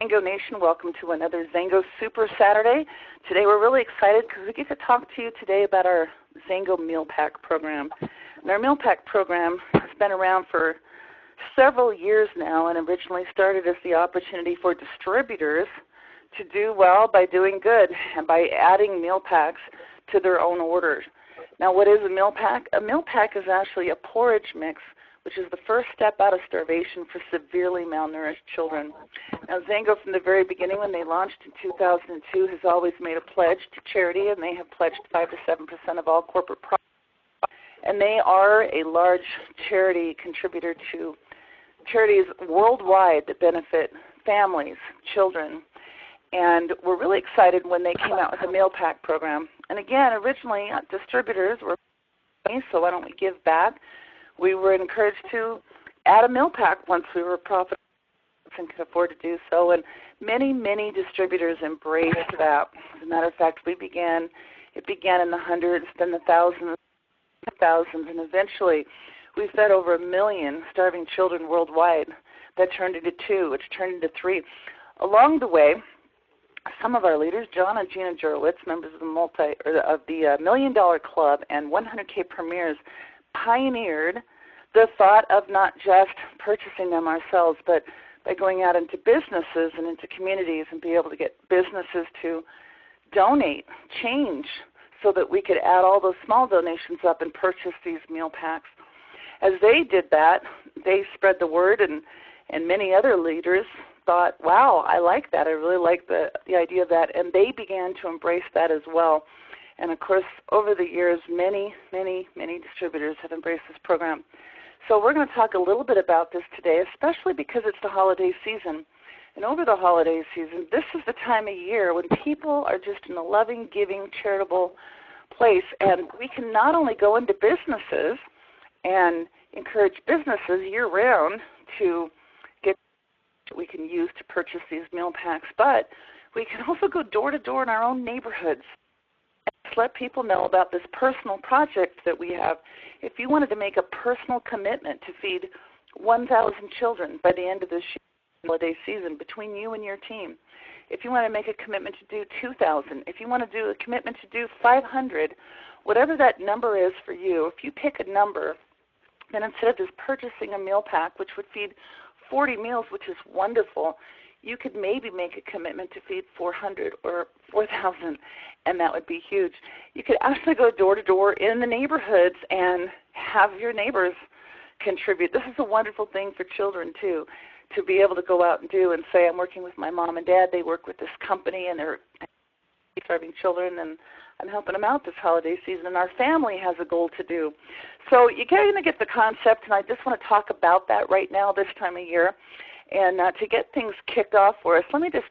Xango Nation, welcome to another Xango Super Saturday. Today we're really excited because we get to talk to you today about our Xango Meal Pack program. And our Meal Pack program has been around for several years now and originally started as the opportunity for distributors to do well by doing good and by adding meal packs to their own orders. Now, what is a meal pack? A meal pack is actually a porridge mix, which is the first step out of starvation for severely malnourished children. Now, Xango, from the very beginning when they launched in 2002, has always made a pledge to charity, and they have pledged 5 to 7% of all corporate profits. And they are a large charity contributor to charities worldwide that benefit families, children. And we're really excited when they came out with a meal pack program. And again, originally distributors were, so why don't we give back? We were encouraged to add a meal pack once we were profitable and could afford to do so. And many, many distributors embraced that. As a matter of fact, it began in the hundreds, then the thousands, and eventually we fed over 1 million starving children worldwide. That turned into 2, which turned into 3. Along the way, some of our leaders, John and Gina Jurowitz, members of the $1 Million Club and 100K Premiers, pioneered the thought of not just purchasing them ourselves, but by going out into businesses and into communities and be able to get businesses to donate, change, so that we could add all those small donations up and purchase these meal packs. As they did that, they spread the word, and many other leaders thought, wow, I like that. I really like the idea of that. And they began to embrace that as well. And, of course, over the years, many, many, many distributors have embraced this program. So we're going to talk a little bit about this today, especially because it's the holiday season. And over the holiday season, this is the time of year when people are just in a loving, giving, charitable place. And we can not only go into businesses and encourage businesses year-round to get what we can use to purchase these meal packs, but we can also go door-to-door in our own neighborhoods and let people know about this personal project that we have. If you wanted to make a personal commitment to feed 1,000 children by the end of this holiday season between you and your team, if you want to make a commitment to do 2,000, if you want to do a commitment to do 500, whatever that number is for you, if you pick a number, then instead of just purchasing a meal pack, which would feed 40 meals, which is wonderful, you could maybe make a commitment to feed 400 or 4,000, and that would be huge. You could actually go door to door in the neighborhoods and have your neighbors contribute. This is a wonderful thing for children, too, to be able to go out and do and say, I'm working with my mom and dad. They work with this company, and they're starving children, and I'm helping them out this holiday season, and our family has a goal to do. So you're going to get the concept, and I just want to talk about that right now this time of year. And to get things kicked off for us, let me just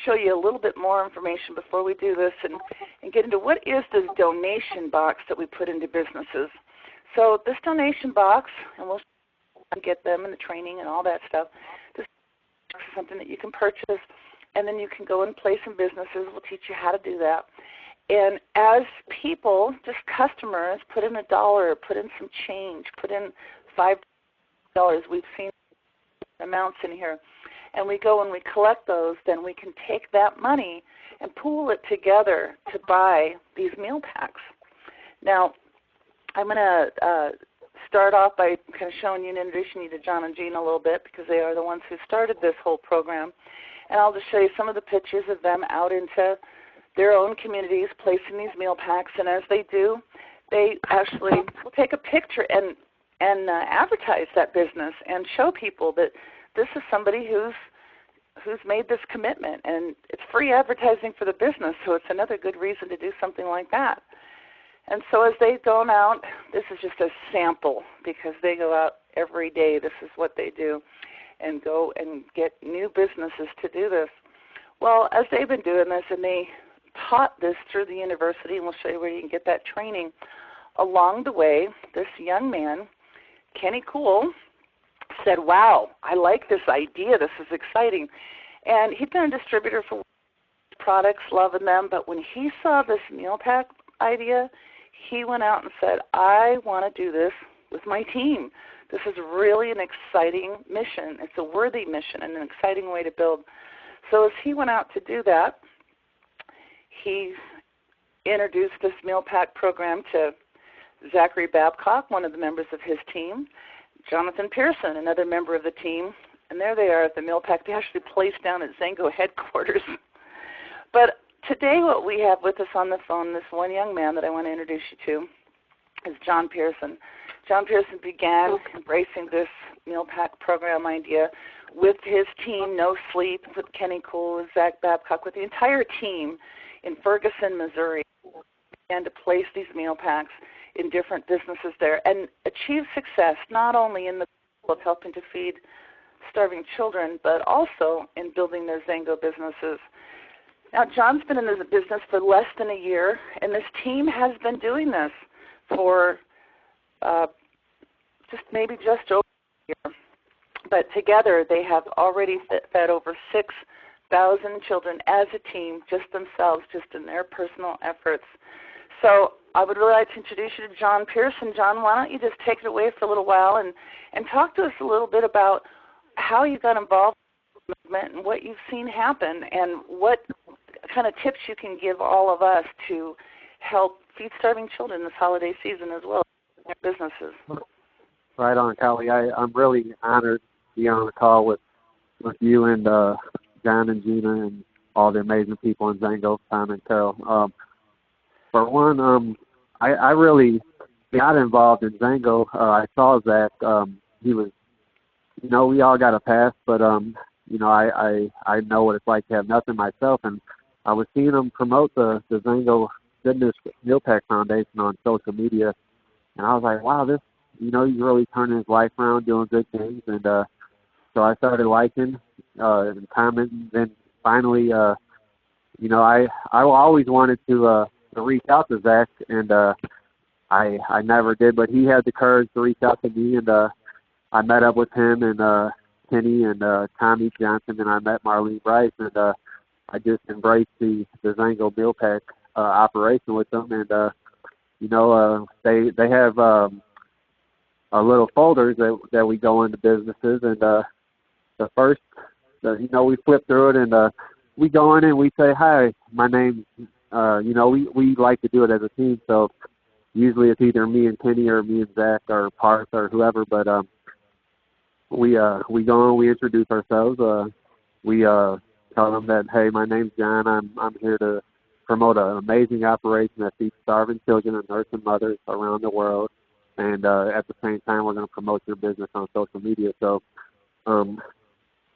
show you a little bit more information before we do this and get into what is this donation box that we put into businesses. So this donation box, and we'll get them in the training and all that stuff, this is something that you can purchase, and then you can go and place in businesses. We'll teach you how to do that. And as people, just customers, put in $1, put in some change, put in $5, we've seen amounts in here, and we go and we collect those, then we can take that money and pool it together to buy these meal packs. Now, I'm going to start off by kind of showing you and introducing you to John and Gina a little bit because they are the ones who started this whole program. And I'll just show you some of the pictures of them out into their own communities placing these meal packs. And as they do, they actually will take a picture and advertise that business and show people that this is somebody who's made this commitment. And it's free advertising for the business, so it's another good reason to do something like that. And so as they go out, this is just a sample because they go out every day. This is what they do, and go and get new businesses to do this. Well, as they've been doing this, and they taught this through the university, and we'll show you where you can get that training, along the way, this young man, Kenny Cool, said, wow, I like this idea. This is exciting. And he'd been a distributor for products, loving them, but when he saw this meal pack idea, he went out and said, I want to do this with my team. This is really an exciting mission. It's a worthy mission and an exciting way to build. So as he went out to do that, he introduced this meal pack program to Zachary Babcock, one of the members of his team, Jonathan Pearson, another member of the team, and there they are at the meal pack. They actually placed down at Xango headquarters. But today what we have with us on the phone, this one young man that I want to introduce you to, is John Pearson. John Pearson began embracing this meal pack program idea with his team, No Sleep, with Kenny Cool, with Zach Babcock, with the entire team in Ferguson, Missouri, began to place these meal packs in different businesses there and achieve success not only in the goal of helping to feed starving children, but also in building their Xango businesses. Now, John's been in this business for less than a year, and this team has been doing this for just over a year. But together, they have already fed over 6,000 children as a team, just themselves, just in their personal efforts. So I would really like to introduce you to John Pearson. John, why don't you just take it away for a little while and talk to us a little bit about how you got involved in the movement and what you've seen happen and what kind of tips you can give all of us to help feed starving children this holiday season as well as their businesses. Right on, Callie. I'm really honored to be on the call with you and John and Gina and all the amazing people in Xango, Tom and Carol. For one, I really got involved in Xango. I saw Zach. He was, we all got a past, but, I know what it's like to have nothing myself. And I was seeing him promote the Xango Goodness Meal Pack Foundation on social media. And I was like, wow, this, he's really turning his life around, doing good things. And so I started liking and commenting. Then finally, I always wanted to reach out to Zach, and I never did. But he had the courage to reach out to me, and I met up with him and Kenny and Tommy Johnson, and I met Marlene Bryce, and I just embraced the Xango Meal Pack operation with them. And they have a little folders that we go into businesses, and the first, we flip through it, and we go in and we say, hi, my name's, we like to do it as a team, so usually it's either me and Kenny or me and Zach or Parth or whoever, but we go and we introduce ourselves. We tell them that, hey, my name's John. I'm here to promote an amazing operation that feeds starving children and nursing mothers around the world, and at the same time, we're going to promote your business on social media. So, and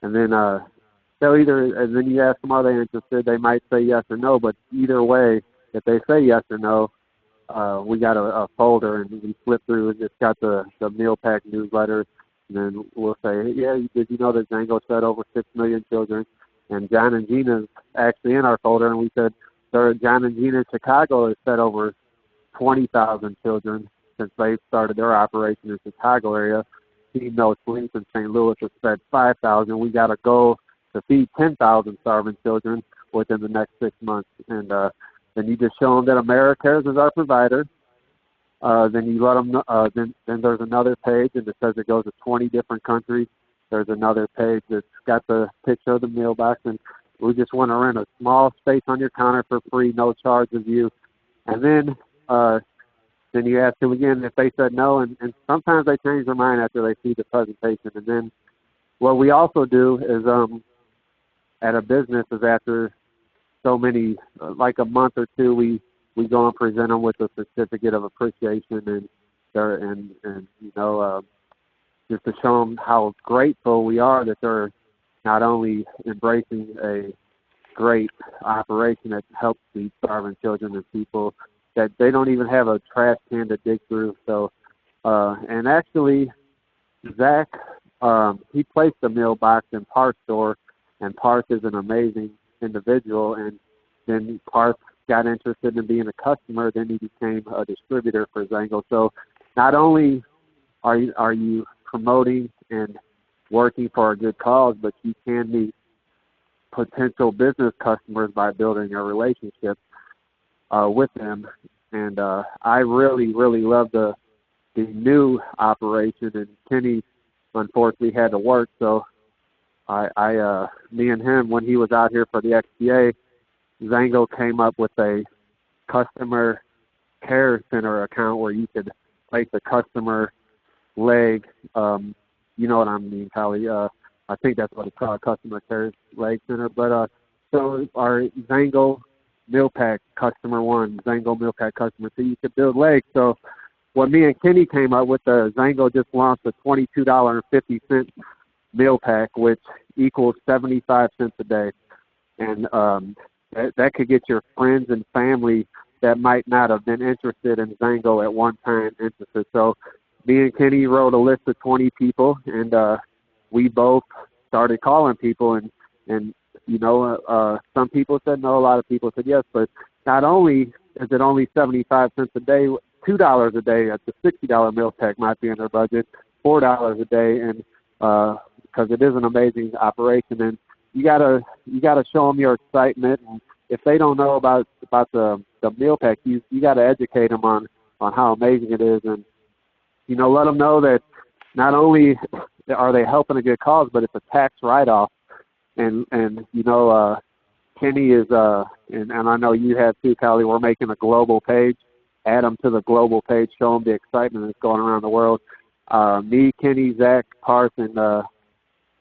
then and then you ask them, are they interested? They might say yes or no, but either way, if they say yes or no, we got a folder, and we flip through, and it's got the meal pack newsletter, and then we'll say, yeah, did you know that Xango fed over 6 million children? And John and Gina's actually in our folder, and we said, John and Gina in Chicago has fed over 20,000 children since they started their operation in the Chicago area. Team No Sleep in St. Louis has fed 5,000. We got a goal to feed 10,000 starving children within the next 6 months. And then you just show them that AmeriCares is our provider. Then you let them know, then there's another page, and it says it goes to 20 different countries. There's another page that's got the picture of the meal box, and we just want to rent a small space on your counter for free, no charge of you. And then you ask them again if they said no, and sometimes they change their mind after they see the presentation. And then what we also do is at a business is after so many, like a month or two, we go and present them with a certificate of appreciation and just to show them how grateful we are that they're not only embracing a great operation that helps feed starving children and people, that they don't even have a trash can to dig through. So, and actually, Zach, he placed a meal box in Parth's store, and Parth is an amazing individual, and then Parth got interested in being a customer, then he became a distributor for Xango. So not only are you promoting and working for a good cause, but you can meet potential business customers by building a relationship with them. And I really, really love the new operation, and Kenny unfortunately had to work, so me and him, when he was out here for the XPA, Xango came up with a customer care center account where you could place a customer leg. You know what I mean, Callie. I think that's what it's called, customer care leg center. But so our Xango meal pack customer one, Xango meal pack customer two, you could build legs. So what me and Kenny came up with, Xango just launched a $22.50 meal pack, which equals 75 cents a day. And that could get your friends and family that might not have been interested in Xango at one time interested. So me and Kenny wrote a list of 20 people, and we both started calling people. And you know, some people said no, a lot of people said yes. But not only is it only 75 cents a day, $2 a day at the $60 meal pack might be in their budget, $4 a day, and because it is an amazing operation. And you gotta show them your excitement. And if they don't know about the meal pack, you gotta educate them on how amazing it is, and you know, let them know that not only are they helping a good cause, but it's a tax write-off. And you know, Kenny is and I know you have too, Callie. We're making a global page. Add them to the global page. Show them the excitement that's going around the world. Me, Kenny, Zach, Parth, and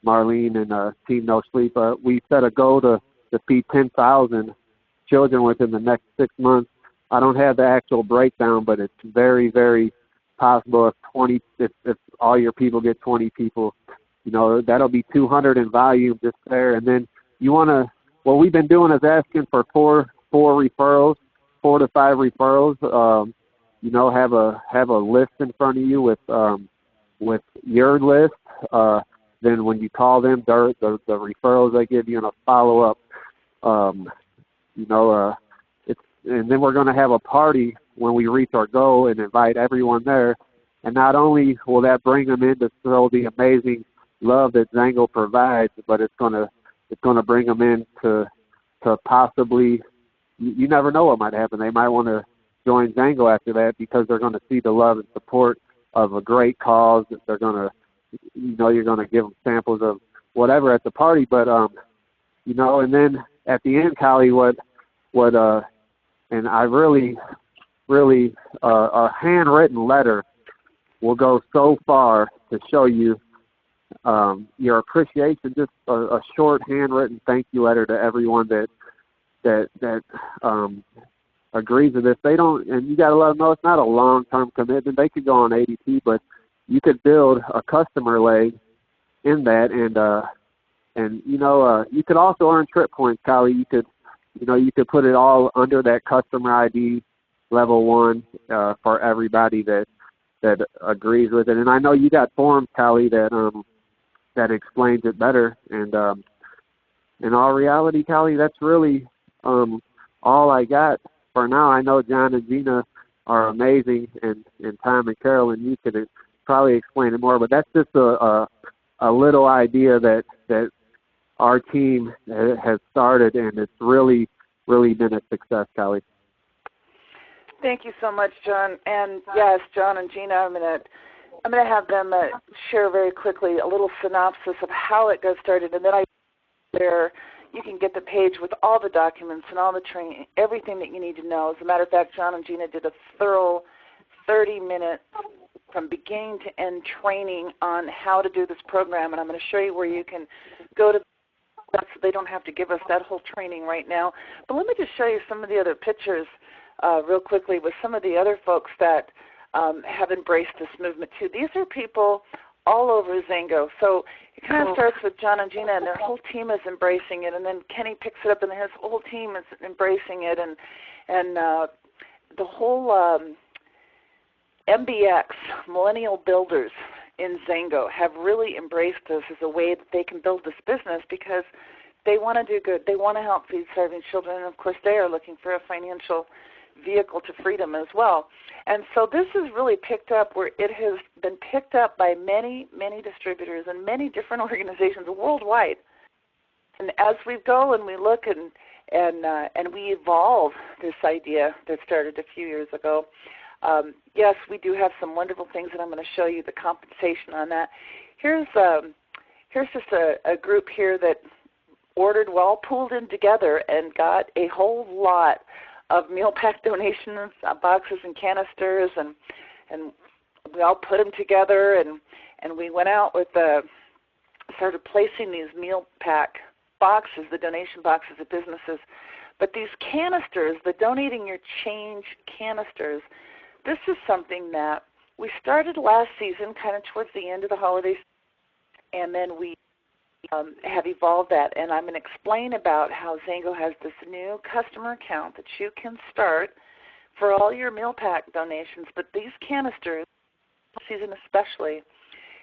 Marlene, and Team No Sleep. We set a goal to feed 10,000 children within the next 6 months. I don't have the actual breakdown, but it's very, very possible. If all your people get 20 people, you know, that'll be 200 in volume just there. And then you want to, what we've been doing is asking for four referrals, 4 to 5 referrals. You know, have a list in front of you with your list. Then when you call them, the referrals they give you in a follow-up, you know, and then we're going to have a party when we reach our goal and invite everyone there. And not only will that bring them in to show the amazing love that Xango provides, but it's going to bring them in to possibly, you never know what might happen. They might want to join Xango after that because they're going to see the love and support of a great cause. They're going to, you know, you're going to give them samples of whatever at the party. But you know, and then at the end, Callie, and I really a handwritten letter will go so far to show you your appreciation. Just a short handwritten thank you letter to everyone that agrees with this. They don't, and you got to let them know it's not a long-term commitment. They could go on ADP, but you could build a customer leg in that, and you know, you could also earn trip points, Callie. You could put it all under that customer ID level 1 for everybody that agrees with it. And I know you got forms, Callie, that explains it better. And in all reality, Callie, that's really all I got for now. I know John and Gina are amazing, and Tom and Carol, and you could probably explain it more. But that's just a little idea that our team has started, and it's really, really been a success, Callie. Thank you so much, John. And yes, John and Gina, I'm gonna have them share very quickly a little synopsis of how it got started, and then there you can get the page with all the documents and all the training, everything that you need to know. As a matter of fact, John and Gina did a thorough 30-minute from beginning to end training on how to do this program, and I'm going to show you where you can go to that so they don't have to give us that whole training right now. But let me just show you some of the other pictures real quickly with some of the other folks that have embraced this movement too. These are people all over Xango. So it kind of starts with John and Gina, and their whole team is embracing it, and then Kenny picks it up, and his whole team is embracing it, and the whole MBX, Millennial Builders in Xango, have really embraced this as a way that they can build this business because they want to do good. They want to help feed starving children, and of course they are looking for a financial vehicle to freedom as well. And so this is really picked up where it has been picked up by many, many distributors and many different organizations worldwide. And as we go and we look and we evolve this idea that started a few years ago, yes, we do have some wonderful things, and I'm going to show you the compensation on that. Here's here's just a group here that ordered, well, pooled in together and got a whole lot of meal pack donations, boxes and canisters, and we all put them together, and we went out with started placing these meal pack boxes, the donation boxes at businesses. But these canisters, the donating your change canisters, this is something that we started last season, kind of towards the end of the holidays, and then we have evolved that. And I'm going to explain about how Xango has this new customer account that you can start for all your meal pack donations. But these canisters, season especially,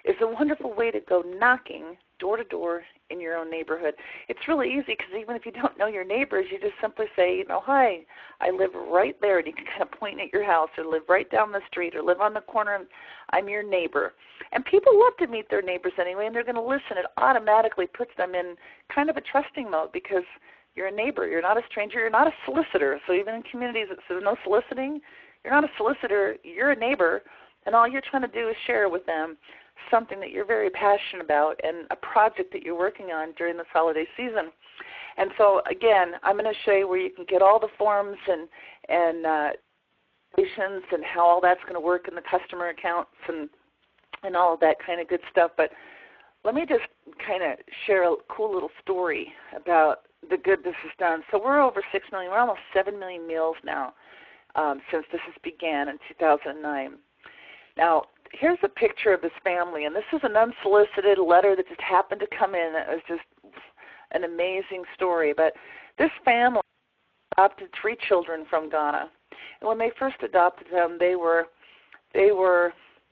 is a wonderful way to go knocking door to door in your own neighborhood. It's really easy because even if you don't know your neighbors, you just simply say, hi, I live right there, and you can kind of point at your house, or live right down the street, or live on the corner, and I'm your neighbor. And people love to meet their neighbors anyway, and they're going to listen. It automatically puts them in kind of a trusting mode because you're a neighbor. You're not a stranger. You're not a solicitor. So even in communities that say no soliciting, you're not a solicitor. You're a neighbor, and all you're trying to do is share with them something that you're very passionate about and a project that you're working on during this holiday season. And so, again, I'm going to show you where you can get all the forms and how all that's going to work in the customer accounts and all of that kind of good stuff. But let me just kind of share a cool little story about the good this has done. So we're over 6 million. We're almost 7 million meals now since this has began in 2009. Now, here's a picture of this family, and this is an unsolicited letter that just happened to come in. It was just an amazing story. But this family adopted 3 children from Ghana. And when they first adopted them, they were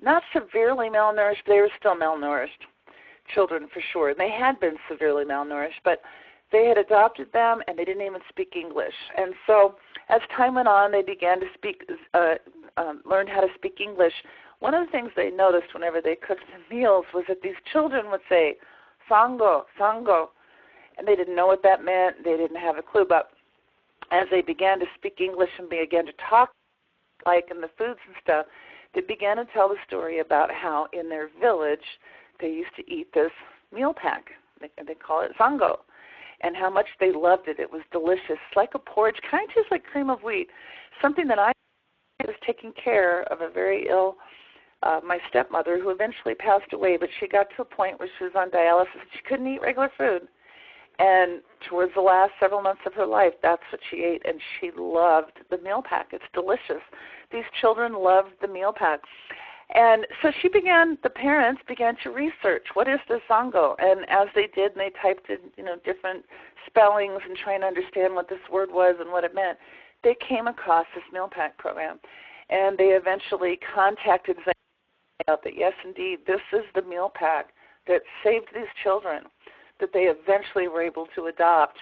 not severely malnourished, but they were still malnourished children for sure. And they had been severely malnourished, but they had adopted them, and they didn't even speak English. And so as time went on, they began to learn how to speak English. One of the things they noticed whenever they cooked the meals was that these children would say, Xango, Xango, and they didn't know what that meant. They didn't have a clue. But as they began to speak English and began to talk like in the foods and stuff, they began to tell the story about how in their village they used to eat this meal pack. They call it Xango, and how much they loved it. It was delicious. It's like a porridge, kind of tastes like cream of wheat, something that I was taking care of a very ill my stepmother, who eventually passed away, but she got to a point where she was on dialysis and she couldn't eat regular food. And towards the last several months of her life, that's what she ate, and she loved the meal pack. It's delicious. These children loved the meal pack. And so the parents began to research, what is this Xango? And as they did, and they typed in, different spellings and trying to understand what this word was and what it meant, they came across this meal pack program. And they eventually contacted Xango out that, yes, indeed, this is the meal pack that saved these children, that they eventually were able to adopt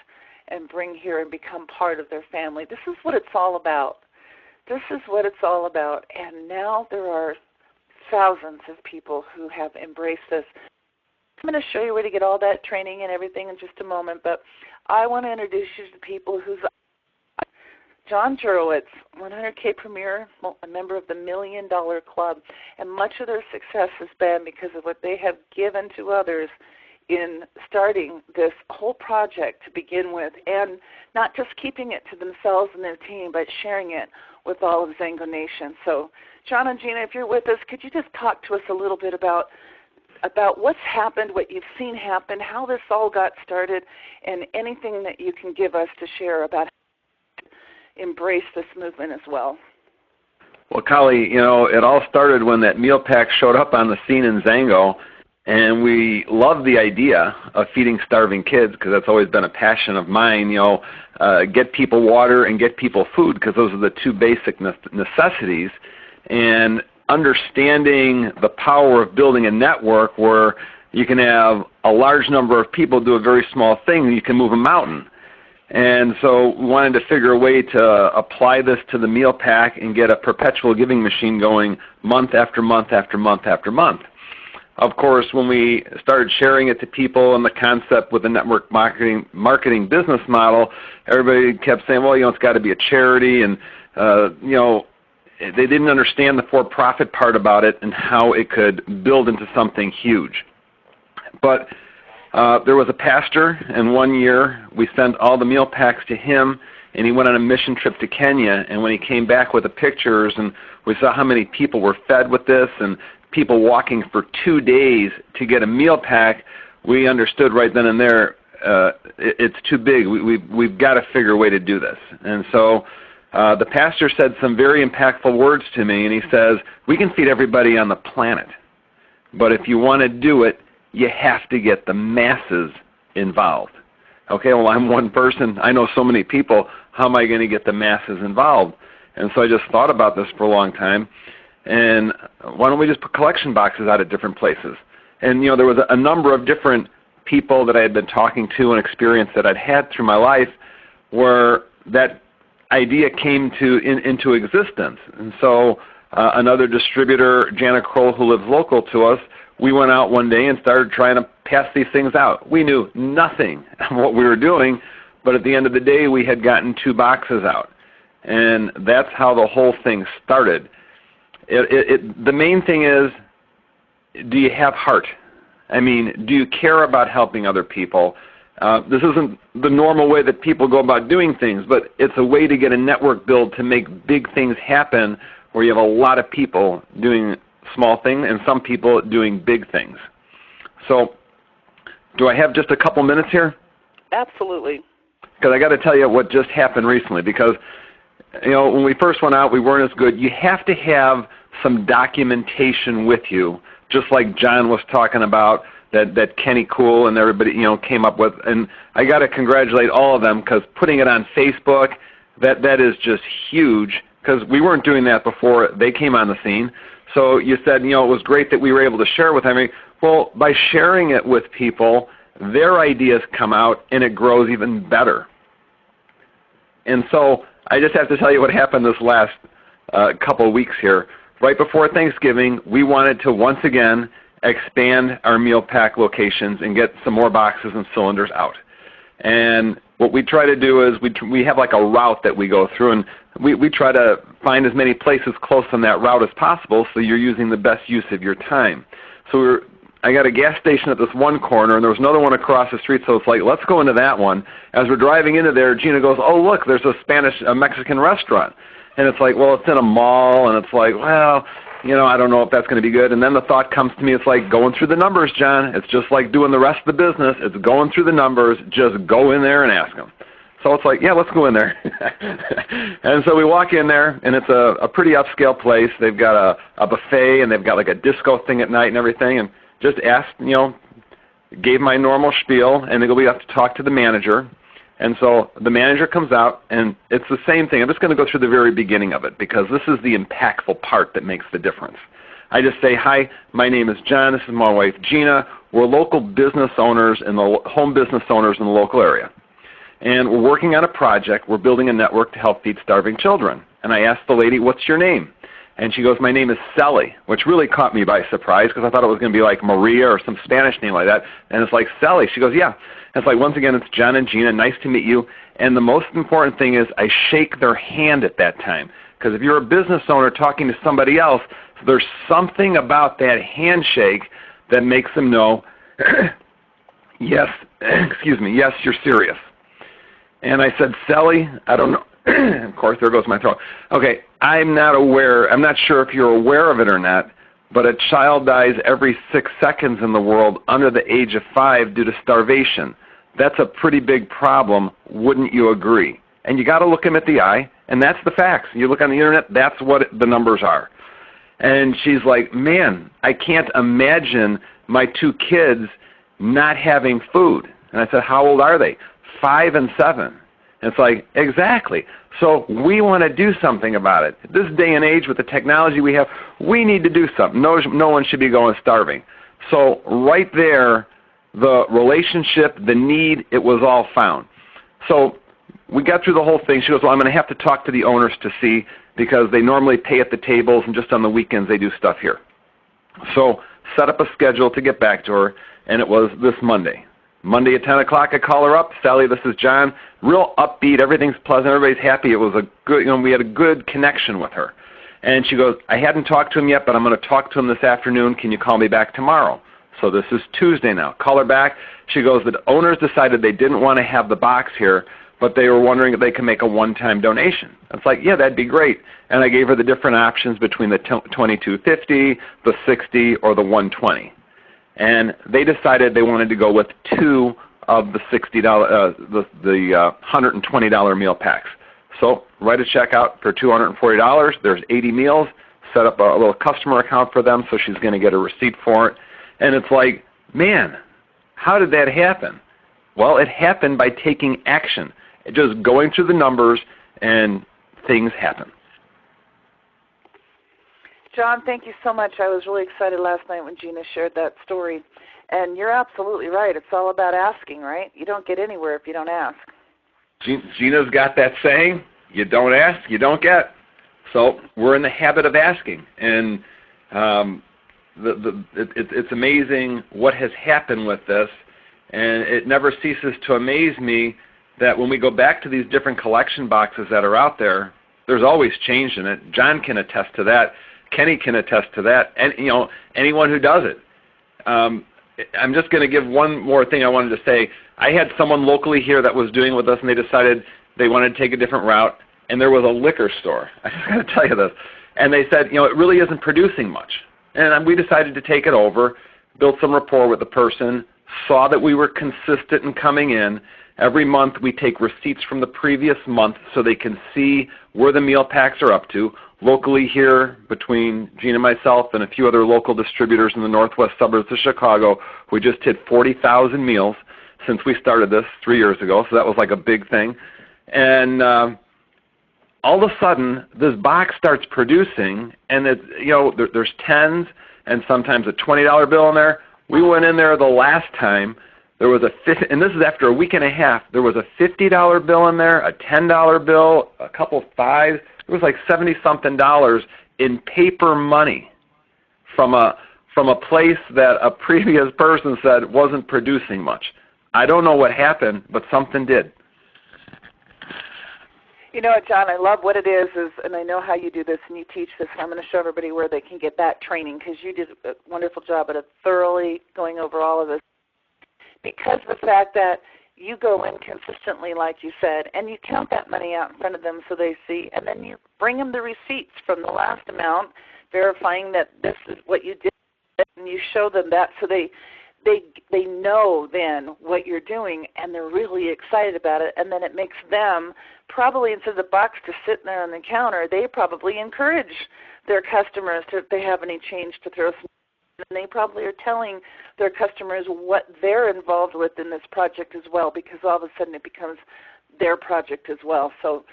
and bring here and become part of their family. This is what it's all about. This is what it's all about. And now there are thousands of people who have embraced this. I'm going to show you where to get all that training and everything in just a moment, but I want to introduce you to people who's John Jurowitz, 100K Premier, a member of the $1 Million Club, and much of their success has been because of what they have given to others in starting this whole project to begin with, and not just keeping it to themselves and their team, but sharing it with all of Xango Nation. So, John and Gina, if you're with us, could you just talk to us a little bit about what's happened, what you've seen happen, how this all got started, and anything that you can give us to share about embrace this movement as well? Well, Kali, it all started when that meal pack showed up on the scene in Xango, and we love the idea of feeding starving kids because that's always been a passion of mine. Get people water and get people food because those are the 2 basic necessities. And understanding the power of building a network where you can have a large number of people do a very small thing and you can move a mountain. And so we wanted to figure a way to apply this to the meal pack and get a perpetual giving machine going month after month after month after month. Of course, when we started sharing it to people and the concept with the network marketing business model, everybody kept saying, well, it's got to be a charity, and they didn't understand the for-profit part about it and how it could build into something huge. But There was a pastor, and one year we sent all the meal packs to him, and he went on a mission trip to Kenya, and when he came back with the pictures, and we saw how many people were fed with this, and people walking for 2 days to get a meal pack, we understood right then and there, it's too big. We've got to figure a way to do this. And so the pastor said some very impactful words to me, and he says, we can feed everybody on the planet, but if you want to do it, you have to get the masses involved. Okay, well, I'm one person. I know so many people. How am I going to get the masses involved? And so I just thought about this for a long time. And why don't we just put collection boxes out at different places? And, there was a number of different people that I had been talking to and experience that I'd had through my life where that idea came into existence. And so another distributor, Jana Kroll, who lives local to us, we went out one day and started trying to pass these things out. We knew nothing of what we were doing, but at the end of the day, we had gotten 2 boxes out. And that's how the whole thing started. The main thing is, do you have heart? I mean, do you care about helping other people? This isn't the normal way that people go about doing things, but it's a way to get a network built to make big things happen where you have a lot of people doing small things and some people doing big things. So do I have just a couple minutes here? Absolutely. Because I got to tell you what just happened recently, because when we first went out, we weren't as good. You have to have some documentation with you, just like John was talking about, that Kenny Cool and everybody came up with. And I got to congratulate all of them, because putting it on Facebook, that is just huge, because we weren't doing that before they came on the scene. So you said, it was great that we were able to share with them. Well, by sharing it with people, their ideas come out and it grows even better. And so I just have to tell you what happened this last couple of weeks here. Right before Thanksgiving, we wanted to once again expand our meal pack locations and get some more boxes and cylinders out. And what we try to do is we have like a route that we go through, and we try to find as many places close on that route as possible so you're using the best use of your time. So I got a gas station at this one corner, and there was another one across the street, so it's like, let's go into that one. As we're driving into there, Gina goes, oh, look, there's a Mexican restaurant. And it's like, well, it's in a mall, and it's like, well, I don't know if that's going to be good. And then the thought comes to me, it's like going through the numbers, John. It's just like doing the rest of the business. It's going through the numbers. Just go in there and ask them. So it's like, yeah, let's go in there. And so we walk in there, and it's a pretty upscale place. They've got a buffet, and they've got like a disco thing at night and everything. And just asked, gave my normal spiel, and they go, we have to talk to the manager. And so the manager comes out, and it's the same thing. I'm just going to go through the very beginning of it, because this is the impactful part that makes the difference. I just say, hi, my name is John. This is my wife, Gina. We're local business owners and the home business owners in the local area. And we're working on a project. We're building a network to help feed starving children. And I asked the lady, what's your name? And she goes, my name is Sally, which really caught me by surprise, because I thought it was going to be like Maria or some Spanish name like that. And it's like, Sally. She goes, yeah. And it's like, once again, it's John and Gina. Nice to meet you. And the most important thing is I shake their hand at that time. Because if you're a business owner talking to somebody else, there's something about that handshake that makes them know, yes, excuse me, yes, you're serious. And I said, Sally, I don't know. Of course, there goes my throat. Okay, I'm not sure if you're aware of it or not, but a child dies every 6 seconds in the world under the age of 5 due to starvation. That's a pretty big problem, wouldn't you agree? And you got to look them at the eye, and that's the facts. You look on the internet, that's what the numbers are. And she's like, man, I can't imagine my 2 kids not having food. And I said, how old are they? 5 and 7. And it's like, exactly. So we want to do something about it. This day and age with the technology we have, we need to do something. No one should be going starving. So right there, the relationship, the need, it was all found. So we got through the whole thing. She goes, well, I'm going to have to talk to the owners to see, because they normally pay at the tables, and just on the weekends they do stuff here. So set up a schedule to get back to her, and it was this Monday. Monday at 10 o'clock, I call her up. Sally, this is John. Real upbeat. Everything's pleasant. Everybody's happy. It was a good, we had a good connection with her. And she goes, I hadn't talked to him yet, but I'm going to talk to him this afternoon. Can you call me back tomorrow? So this is Tuesday now. Call her back. She goes, the owners decided they didn't want to have the box here, but they were wondering if they could make a one-time donation. It's like, yeah, that'd be great. And I gave her the different options between the $22.50, the $60, or the $120. And they decided they wanted to go with 2 of the $60, $120 meal packs. So write a check out for $240. There's 80 meals. Set up a little customer account for them, so she's going to get a receipt for it. And it's like, man, how did that happen? Well, it happened by taking action. Just going through the numbers, and things happen. John, thank you so much. I was really excited last night when Gina shared that story. And you're absolutely right. It's all about asking, right? You don't get anywhere if you don't ask. Gina's got that saying, you don't ask, you don't get. So we're in the habit of asking. And it's amazing what has happened with this. And it never ceases to amaze me that when we go back to these different collection boxes that are out there, there's always change in it. John can attest to that. Kenny can attest to that, and anyone who does it. I'm just going to give one more thing I wanted to say. I had someone locally here that was doing it with us, and they decided they wanted to take a different route, and there was a liquor store. I just got to tell you this. And they said, it really isn't producing much. And we decided to take it over, build some rapport with the person, saw that we were consistent in coming in. Every month we take receipts from the previous month so they can see where the meal packs are up to. Locally here, between Gina and myself and a few other local distributors in the northwest suburbs of Chicago, we just hit 40,000 meals since we started this 3 years ago, so that was like a big thing. And all of a sudden, this box starts producing, and there's tens and sometimes a $20 bill in there. We went in there the last time. There was and this is after a week and a half. There was a $50 bill in there, a $10 bill, a couple fives. It was like $70-something in paper money from a place that a previous person said wasn't producing much. I don't know what happened, but something did. You know what, John, I love what it is, and I know how you do this, and you teach this, and I'm going to show everybody where they can get that training, because you did a wonderful job at thoroughly going over all of this. Because of the fact that you go in consistently, like you said, and you count that money out in front of them so they see, and then you bring them the receipts from the last amount, verifying that this is what you did, and you show them that so they know then what you're doing, and they're really excited about it, and then it makes them probably, instead of the box just sitting there on the counter, they probably encourage their customers to, if they have any change, to throw some, and they probably are telling their customers what they're involved with in this project as well, because all of a sudden it becomes their project as well. So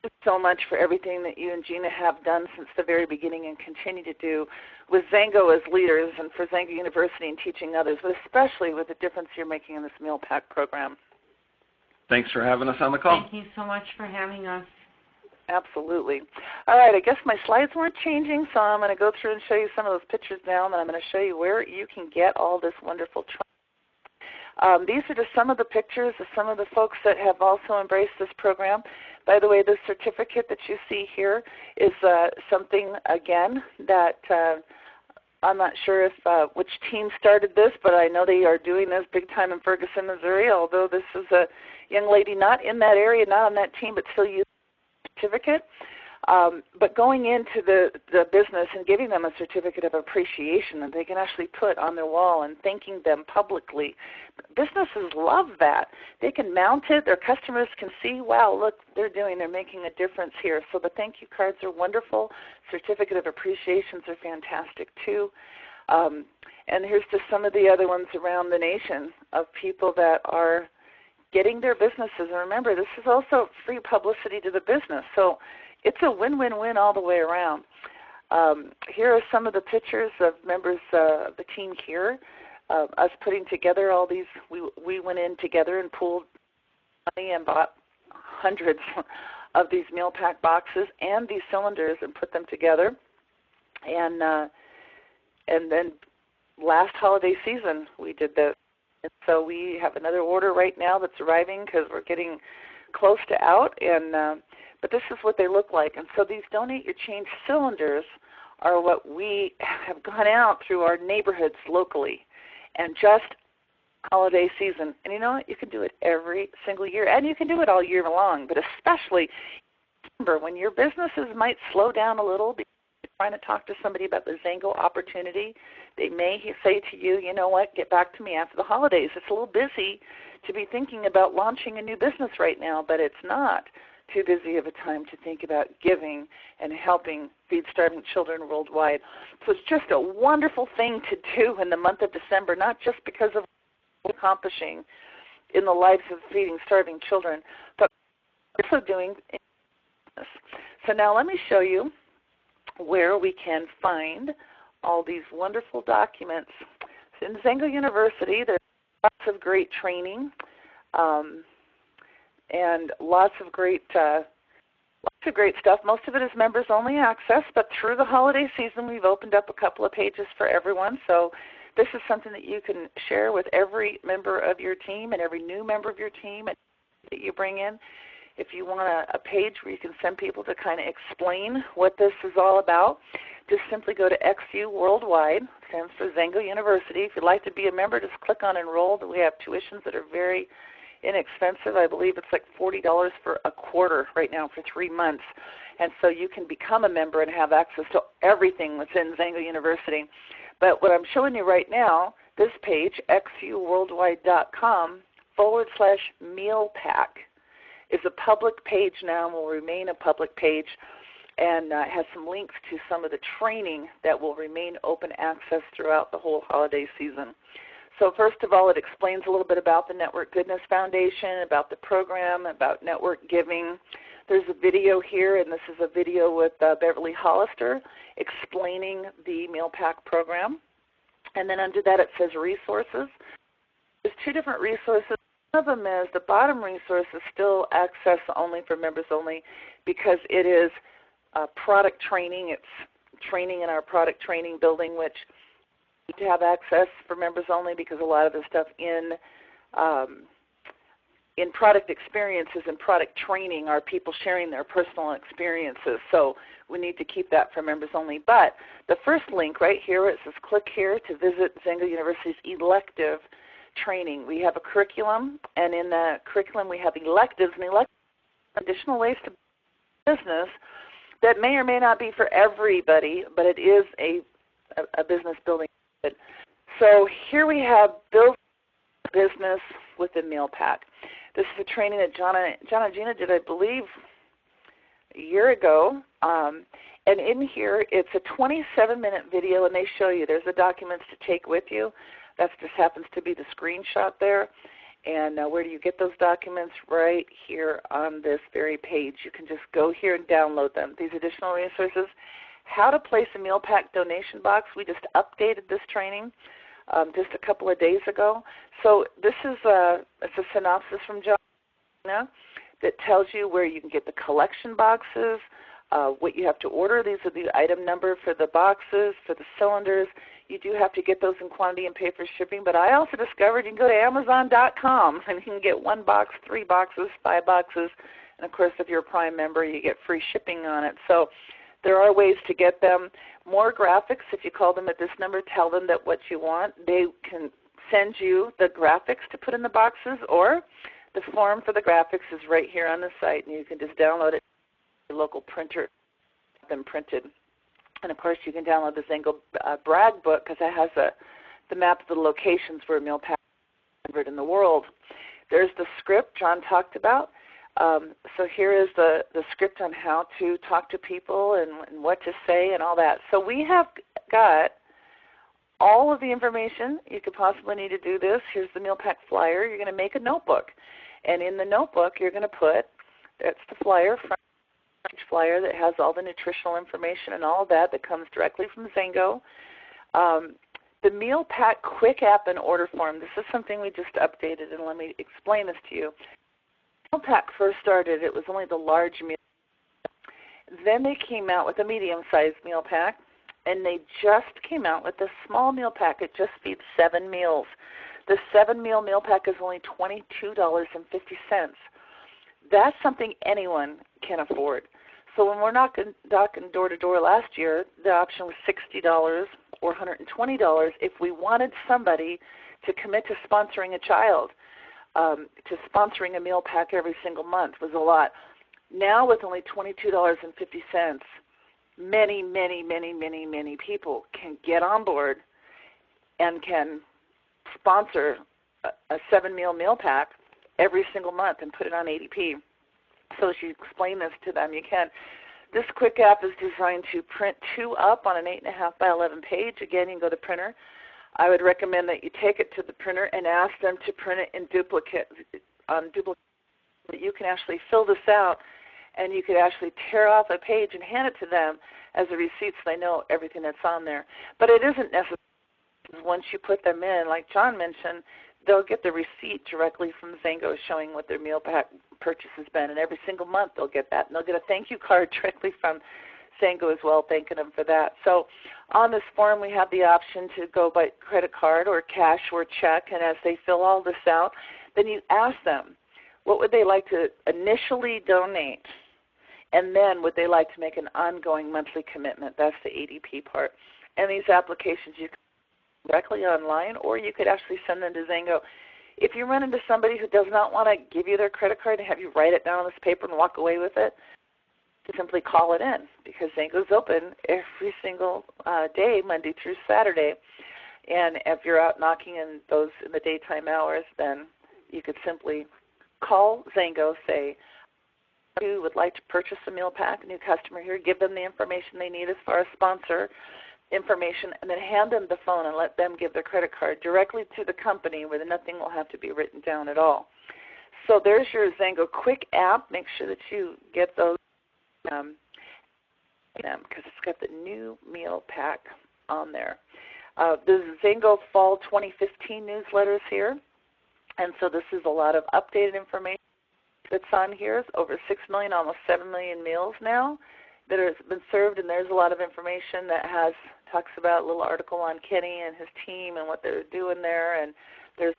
thank you so much for everything that you and Gina have done since the very beginning and continue to do with Xango as leaders and for Xango University and teaching others, but especially with the difference you're making in this meal pack program. Thanks for having us on the call. Thank you so much for having us. Absolutely. All right, I guess my slides weren't changing, so I'm going to go through and show you some of those pictures now, and I'm going to show you where you can get all this wonderful training. These are just some of the pictures of some of the folks that have also embraced this program. By the way, this certificate that you see here is something, again, that I'm not sure if which team started this, but I know they are doing this big time in Ferguson, Missouri, although this is a young lady not in that area, not on that team, but still using the certificate. But going into the business and giving them a certificate of appreciation that they can actually put on their wall and thanking them publicly. Businesses love that. They can mount it. Their customers can see, wow, look, they're making a difference here. So the thank you cards are wonderful. Certificate of appreciations are fantastic too. And here's just some of the other ones around the nation of people that are getting their businesses. And remember, this is also free publicity to the business. So it's a win-win-win all the way around. Here are some of the pictures of members of the team here, us putting together all these. We went in together and pooled money and bought hundreds of these meal pack boxes and these cylinders and put them together. And then last holiday season we did this. And so we have another order right now that's arriving because we're getting close to out. And but this is what they look like. And so these Donate Your Change cylinders are what we have gone out through our neighborhoods locally. and just holiday season. And you know what? You can do it every single year, and you can do it all year long, but especially remember when your businesses might slow down a little because you're trying to talk to somebody about the Xango opportunity. They may say to you, you know what, get back to me after the holidays. It's a little busy to be thinking about launching a new business right now, but it's not too busy of a time to think about giving and helping feed starving children worldwide. So it's just a wonderful thing to do in the month of December, not just because of what we're accomplishing in the lives of feeding starving children, but also doing business. So now let me show you where we can find all these wonderful documents. So in Xango University, there's lots of great training and lots of great stuff. Most of it is members only access, but through the holiday season we've opened up a couple of pages for everyone. So this is something that you can share with every member of your team and every new member of your team that you bring in. If you want a page where you can send people to kind of explain what this is all about, just simply go to XU Worldwide, stands for Xango University. If you'd like to be a member, just click on Enroll. We have tuitions that are very inexpensive. I believe it's like $40 for a quarter right now for 3 months. And so you can become a member and have access to everything within Xango University. But what I'm showing you right now, this page, xuworldwide.com/mealpack, is a public page now and will remain a public page, and has some links to some of the training that will remain open access throughout the whole holiday season. So first of all, it explains a little bit about the Network Goodness Foundation, about the program, about network giving. There's a video here, and this is a video with Beverly Hollister explaining the Meal Pack program. And then under that it says resources. There's two different resources. One of them is the bottom resource is still access only for members only because it is product training. It's training in our product training building, which you need to have access for members only because a lot of the stuff in product experiences and product training are people sharing their personal experiences. So we need to keep that for members only. But the first link right here, it says click here to visit Xango University's elective training. We have a curriculum, and in the curriculum we have electives, and electives are additional ways to business that may or may not be for everybody, but it is a business building. So here we have build business with the Meal Pack. This is a training that John and Gina did, I believe, a year ago. And in here, it's a 27-minute video, and they show you. There's the documents to take with you. That just happens to be the screenshot there. And where do you get those documents? Right here on this very page. You can just go here and download them. These additional resources. How to place a Meal Pack donation box. We just updated this training just a couple of days ago. So this is it's a synopsis from John that tells you where you can get the collection boxes, what you have to order. These are the item number for the boxes, for the cylinders. You do have to get those in quantity and pay for shipping, but I also discovered you can go to Amazon.com and you can get 1 box, 3 boxes, 5 boxes, and of course if you're a Prime member you get free shipping on it. So there are ways to get them. More graphics, if you call them at this number, tell them that what you want. They can send you the graphics to put in the boxes, or the form for the graphics is right here on the site, and you can just download it to your local printer, have them printed. And of course you can download the Xango brag book because it has the map of the locations where Meal Pack is delivered in the world. There's the script John talked about. So here is the script on how to talk to people and what to say and all that. So we have got all of the information you could possibly need to do this. Here's the Meal Pack flyer. You're going to make a notebook. And in the notebook you're going to put, that's the flyer, front page flyer that has all the nutritional information and all that comes directly from Xango. The Meal Pack quick app and order form. This is something we just updated, and let me explain this to you. Meal Pack first started, it was only the large meal. Then they came out with a medium-sized Meal Pack, and they just came out with the small Meal Pack. It just feeds 7 meals. The 7-meal Meal Pack is only $22.50. That's something anyone can afford. So when we're knocking door to door last year, the option was $60 or $120 if we wanted somebody to commit to sponsoring a child, to sponsoring a meal pack every single month was a lot. Now with only $22.50, many, many, many, many, many people can get on board and can sponsor a 7-meal meal pack every single month and put it on ADP. So as you explain this to them, you can. This quick app is designed to print 2 up on an 8.5 by 11 page. Again, you can go to printer. I would recommend that you take it to the printer and ask them to print it in duplicate. You can actually fill this out, and you could actually tear off a page and hand it to them as a receipt so they know everything that's on there. But it isn't necessary. Once you put them in, like John mentioned, they'll get the receipt directly from Xango showing what their meal pack purchase has been, and every single month they'll get that. And they'll get a thank you card directly from Xango as well, thanking them for that. So on this form we have the option to go by credit card or cash or check, and as they fill all this out, then you ask them what would they like to initially donate, and then would they like to make an ongoing monthly commitment. That's the ADP part. And these applications you can directly online, or you could actually send them to Xango. If you run into somebody who does not want to give you their credit card and have you write it down on this paper and walk away with it, simply call it in, because Xango's open every single day, Monday through Saturday. And if you're out knocking in the daytime hours, then you could simply call Xango, say, you would like to purchase a meal pack, a new customer here, give them the information they need as far as sponsor information, and then hand them the phone and let them give their credit card directly to the company where nothing will have to be written down at all. So there's your Xango quick app. Make sure that you get those because it's got the new meal pack on there. The Xango Fall 2015 newsletters here, and so this is a lot of updated information that's on here. It's over 6 million, almost 7 million meals now that have been served, and there's a lot of information that talks about a little article on Kenny and his team and what they're doing there, and there's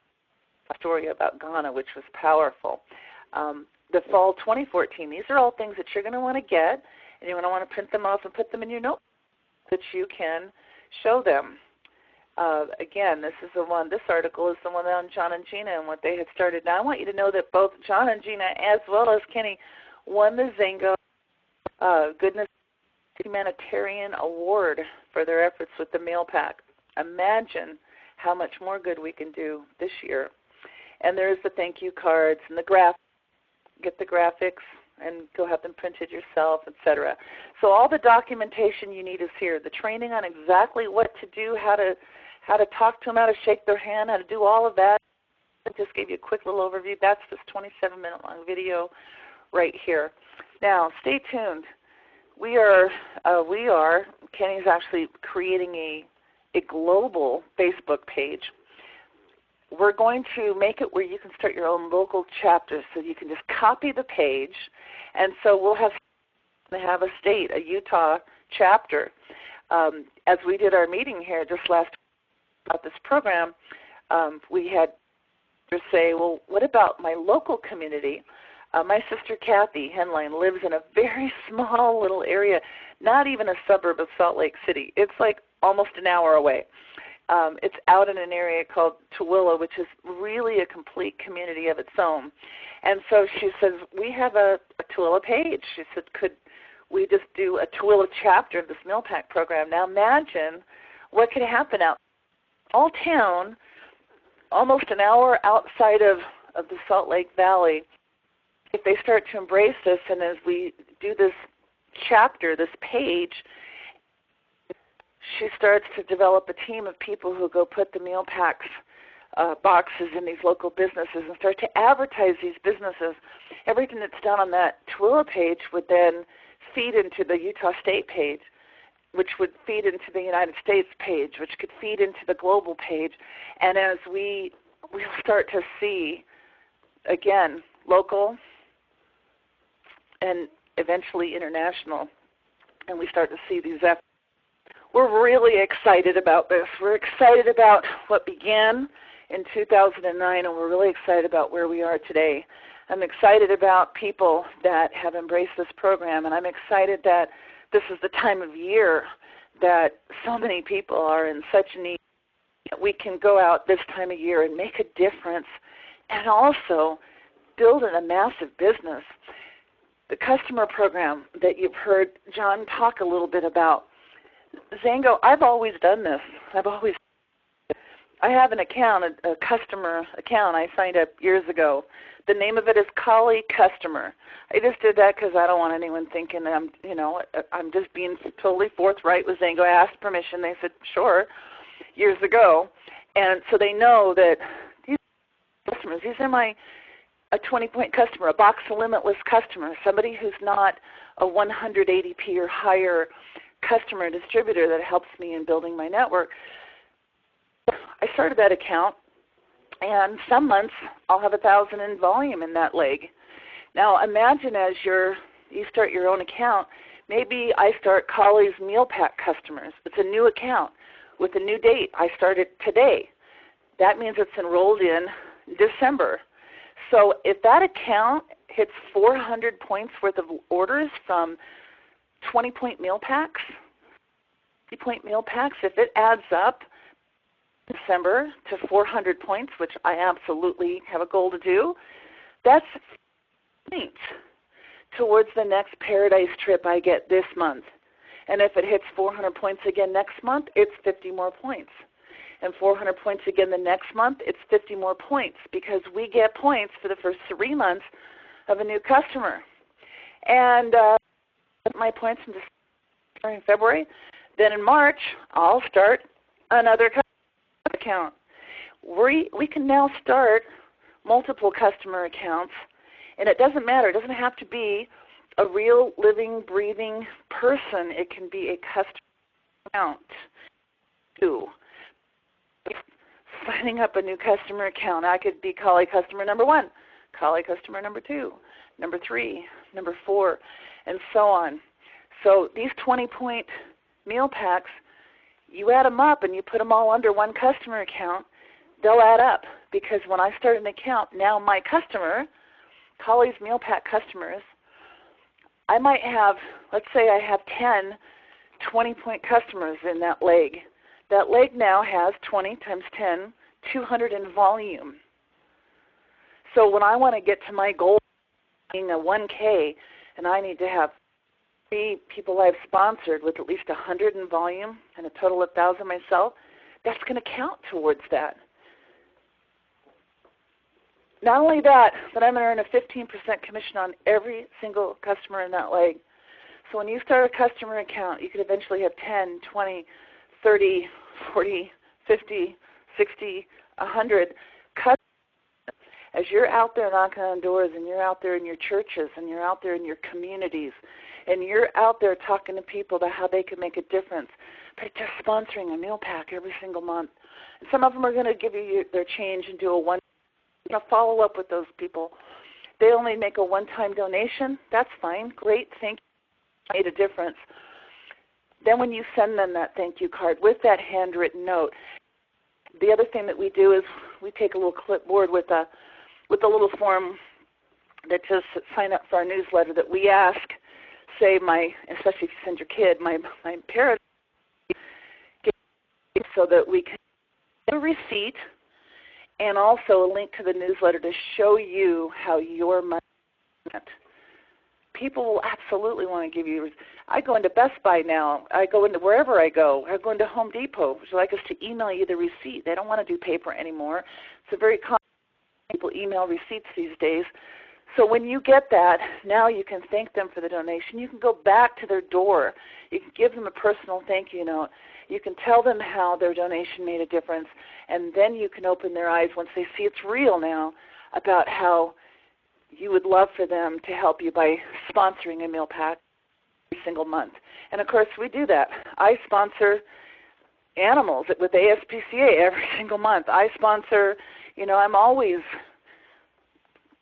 a story about Ghana, which was powerful. The Fall 2014, these are all things that you're going to want to get, and you're going to want to print them off and put them in your notebook that you can show them. Again, this article is the one on John and Gina and what they had started. Now I want you to know that both John and Gina as well as Kenny won the Xango Goodness Humanitarian Award for their efforts with the meal pack. Imagine how much more good we can do this year. And there's the thank you cards and the graphics. Get the graphics and go have them printed yourself, etc. So all the documentation you need is here. The training on exactly what to do, how to talk to them, how to shake their hand, how to do all of that. I just gave you a quick little overview. That's this 27-minute long video right here. Now, stay tuned. We are Kenny's actually creating a global Facebook page. We're going to make it where you can start your own local chapter, so you can just copy the page, and so we'll have a state, a Utah chapter. As we did our meeting here just last week about this program, we had to say, well, what about my local community? My sister Kathy Henline lives in a very small little area, not even a suburb of Salt Lake City. It's like almost an hour away. It's out in an area called Tooele, which is really a complete community of its own. And so she says, we have a Tooele page. She said, could we just do a Tooele chapter of this meal pack program? Now imagine what could happen out all town, almost an hour outside of the Salt Lake Valley, if they start to embrace this, and as we do this chapter, this page, she starts to develop a team of people who go put the meal packs boxes in these local businesses and start to advertise these businesses. Everything that's done on that Tooele page would then feed into the Utah State page, which would feed into the United States page, which could feed into the global page. And as we'll start to see, again, local and eventually international, and we start to see these efforts. We're really excited about this. We're excited about what began in 2009, and we're really excited about where we are today. I'm excited about people that have embraced this program, and I'm excited that this is the time of year that so many people are in such need we can go out this time of year and make a difference and also build a massive business. The customer program that you've heard John talk a little bit about. Xango, I've always done this. I have an account, a customer account I signed up years ago. The name of it is Collie Customer. I just did that because I don't want anyone thinking I'm just being totally forthright with Xango. I asked permission. They said, sure, years ago. And so they know that these customers, these are a 20-point customer, a box limitless customer, somebody who's not a 180p or higher customer distributor that helps me in building my network. I started that account, and some months I'll have 1,000 in volume in that leg. Now imagine as you start your own account, maybe I start Collie's Meal Pack Customers. It's a new account with a new date. I started today. That means it's enrolled in December. So if that account hits 400 points worth of orders from 20-point meal packs, 50-point meal packs, if it adds up December to 400 points, which I absolutely have a goal to do, that's points towards the next paradise trip I get this month. And if it hits 400 points again next month, it's 50 more points. And 400 points again the next month, it's 50 more points because we get points for the first 3 months of a new customer. And my points in December and February. Then in March, I'll start another customer account. We can now start multiple customer accounts, and it doesn't matter. It doesn't have to be a real living, breathing person. It can be a customer account too. Signing up a new customer account, I could be Collie customer number 1, Collie customer number 2, number 3, number 4, and so on. So these 20-point meal packs, you add them up and you put them all under one customer account, they'll add up. Because when I start an account, now my customer, Collie's Meal Pack customers, I might have, let's say I have 10 20-point customers in that leg. That leg now has 20 times 10, 200 in volume. So when I want to get to my goal being a 1K, and I need to have 3 people I've sponsored with at least 100 in volume and a total of 1,000 myself, that's going to count towards that. Not only that, but I'm going to earn a 15% commission on every single customer in that leg. So when you start a customer account, you could eventually have 10, 20, 30, 40, 50, 60, 100 customers. As you're out there knocking on doors and you're out there in your churches and you're out there in your communities and you're out there talking to people about how they can make a difference by just sponsoring a meal pack every single month. And some of them are going to give you their change and do a one. You're going to follow up with those people. They only make a one-time donation. That's fine. Great. Thank you. Made a difference. Then when you send them that thank you card with that handwritten note, the other thing that we do is we take a little clipboard with a little form that says sign up for our newsletter that we ask, say especially if you send your kid, my parent, so that we can get a receipt and also a link to the newsletter to show you how your money is spent. People will absolutely want to give you. I go into Best Buy now. I go into wherever I go. I go into Home Depot. Would you like us to email you the receipt? They don't want to do paper anymore. It's a very common. People email receipts these days. So when you get that, now you can thank them for the donation. You can go back to their door. You can give them a personal thank you note. You can tell them how their donation made a difference, and then you can open their eyes once they see it's real now about how you would love for them to help you by sponsoring a meal pack every single month. And, of course, we do that. I sponsor animals with ASPCA every single month. I sponsor, I'm always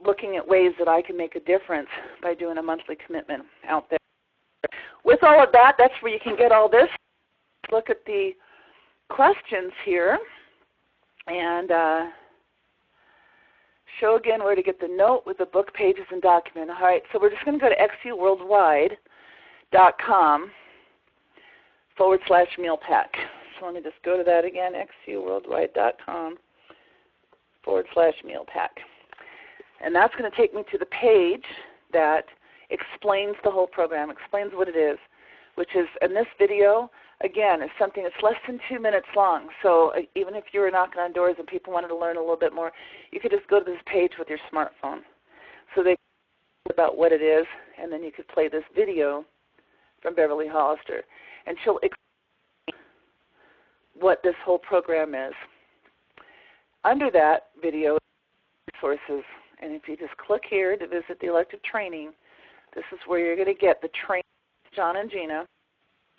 looking at ways that I can make a difference by doing a monthly commitment out there. With all of that, that's where you can get all this. Look at the questions here and show again where to get the note with the book pages and document. All right, so we're just going to go to xuworldwide.com/meal pack. So let me just go to that again, xcuworldwide.com/meal pack. And that's going to take me to the page that explains the whole program, explains what it is, which is, in this video, again, is something that's less than 2 minutes long. So even if you were knocking on doors and people wanted to learn a little bit more, you could just go to this page with your smartphone. So they know about what it is, and then you could play this video from Beverly Hollister. And she'll explain what this whole program is. Under that video, resources. And if you just click here to visit the elective training, this is where you're going to get the training, John and Gina.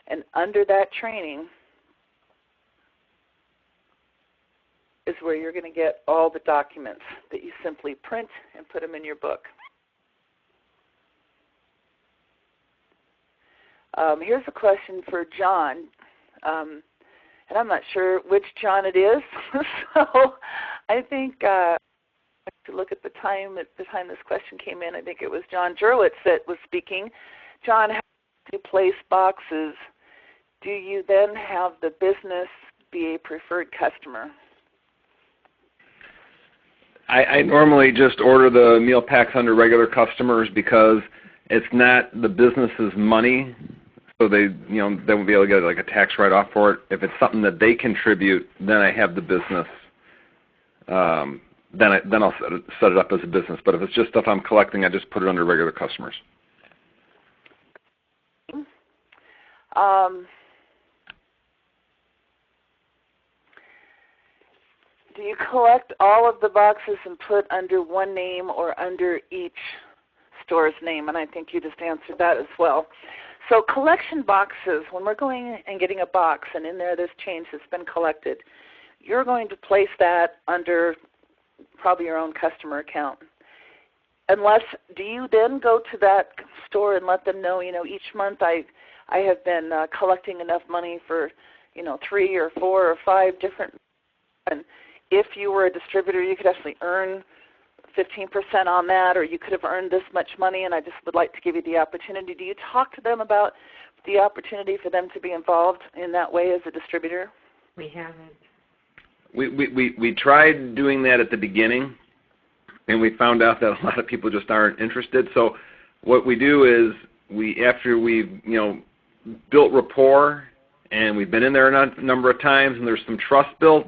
And under that training is where you're going to get all the documents that you simply print and put them in your book. Here's a question for John. And I'm not sure which John it is, so I think to look at the time this question came in, I think it was John Jurwitz that was speaking. John, how do you place boxes? Do you then have the business be a preferred customer? I normally just order the meal packs under regular customers because it's not the business's money, so they won't be able to get like a tax write-off for it. If it's something that they contribute, then I have the business. Then I'll set it up as a business. But if it's just stuff I'm collecting, I just put it under regular customers. Do you collect all of the boxes and put under one name or under each store's name? And I think you just answered that as well. So collection boxes, when we're going and getting a box and in there's change that's been collected, you're going to place that under probably your own customer account. Unless, do you then go to that store and let them know, each month I have been collecting enough money for, 3 or 4 or 5 different, and if you were a distributor, you could actually earn 15% on that, or you could have earned this much money, and I just would like to give you the opportunity. Do you talk to them about the opportunity for them to be involved in that way as a distributor? We haven't. We tried doing that at the beginning, and we found out that a lot of people just aren't interested. So what we do is after we've built rapport and we've been in there a number of times and there's some trust built,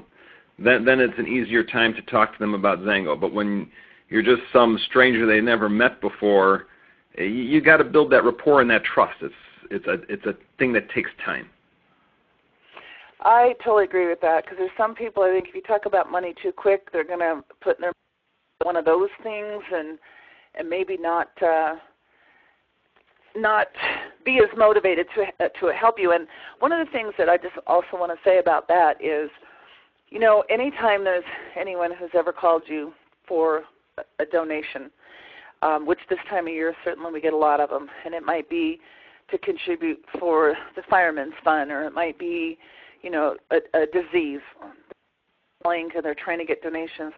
then it's an easier time to talk to them about Xango. But when you're just some stranger they never met before, you got to build that rapport and that trust. It's a thing that takes time. I totally agree with that, because there's some people, I think, if you talk about money too quick, they're going to put in their one of those things and maybe not be as motivated to help you. And one of the things that I just also want to say about that is, anytime there's anyone who's ever called you for a donation, which this time of year certainly we get a lot of them, and it might be to contribute for the Fireman's Fund, or it might be a disease, and they're trying to get donations,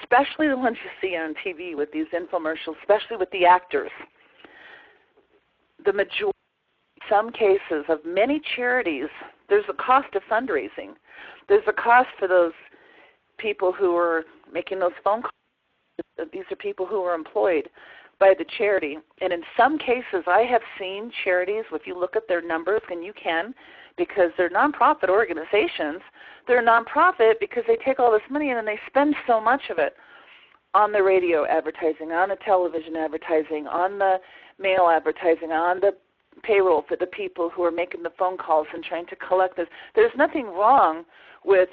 especially the ones you see on TV with these infomercials, especially with the actors. The majority, in some cases, of many charities, there's a cost of fundraising. There's a cost for those people who are making those phone calls. These are people who are employed by the charity. And in some cases, I have seen charities, if you look at their numbers, and you can, because they're nonprofit organizations, they're nonprofit because they take all this money and they spend so much of it on the radio advertising, on the television advertising, on the mail advertising, on the payroll for the people who are making the phone calls and trying to collect this. There's nothing wrong with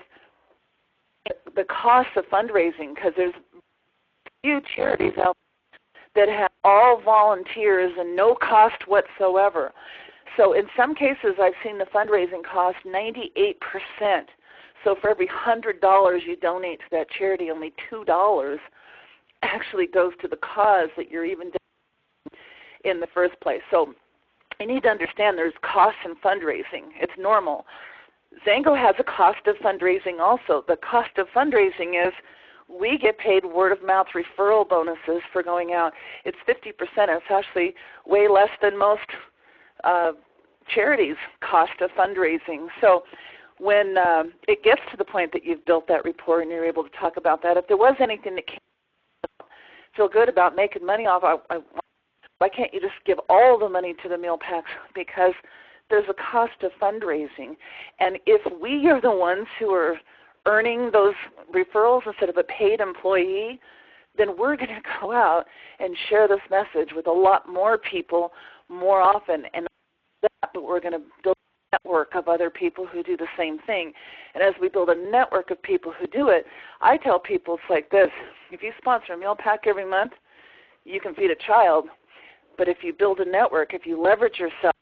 the cost of fundraising, because there's few charities out there that have all volunteers and no cost whatsoever. So in some cases, I've seen the fundraising cost 98%. So for every $100 you donate to that charity, only $2 actually goes to the cause that you're even doing in the first place. So you need to understand there's costs in fundraising. It's normal. Xango has a cost of fundraising also. The cost of fundraising is we get paid word-of-mouth referral bonuses for going out. It's 50%. It's actually way less than most charities' cost of fundraising. So when it gets to the point that you've built that rapport and you're able to talk about that, if there was anything that came feel good about making money off, why can't you just give all the money to the meal packs? Because there's a cost of fundraising. And if we are the ones who are earning those referrals instead of a paid employee, then we're going to go out and share this message with a lot more people more often. And but we're going to build a network of other people who do the same thing. And as we build a network of people who do it, I tell people it's like this. If you sponsor a meal pack every month, you can feed a child. But if you build a network, if you leverage yourself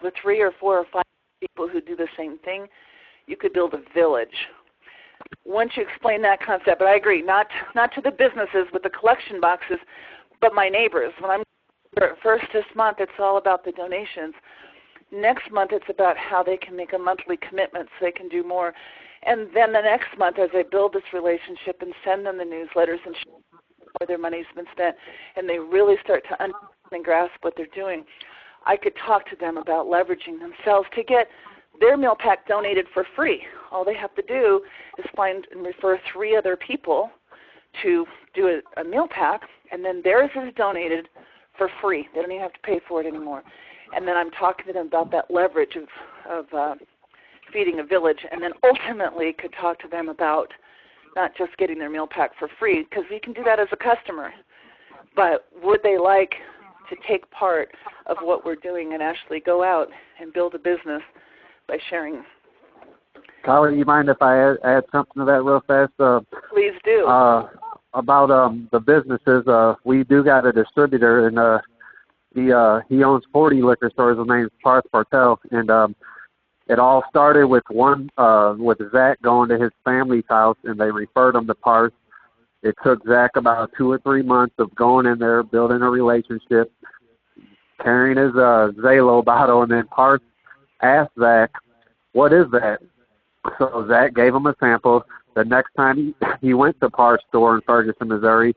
with 3 or 4 or 5 people who do the same thing, you could build a village. Once you explain that concept, but I agree, not to the businesses with the collection boxes, but my neighbors. When I'm first this month, it's all about the donations. Next month, it's about how they can make a monthly commitment so they can do more. And then the next month, as I build this relationship and send them the newsletters and show where their money's been spent, and they really start to understand and grasp what they're doing, I could talk to them about leveraging themselves to get their meal pack donated for free. All they have to do is find and refer 3 other people to do a meal pack, and then theirs is donated for free. They don't even have to pay for it anymore. And then I'm talking to them about that leverage of feeding a village, and then ultimately could talk to them about not just getting their meal pack for free, because you can do that as a customer, but would they like to take part of what we're doing and actually go out and build a business by sharing. Carly, you mind if I add something to that real fast? Please do. About the businesses, we do got a distributor, and he owns 40 liquor stores. His name's Parth Bartel, and it all started with with Zach going to his family's house, and they referred him to Parth. It took Zach about 2 or 3 months of going in there, building a relationship, carrying his Xango bottle, and then Parth asked Zach, "What is that?" So Zach gave him a sample. The next time he went to Parth's store in Ferguson, Missouri,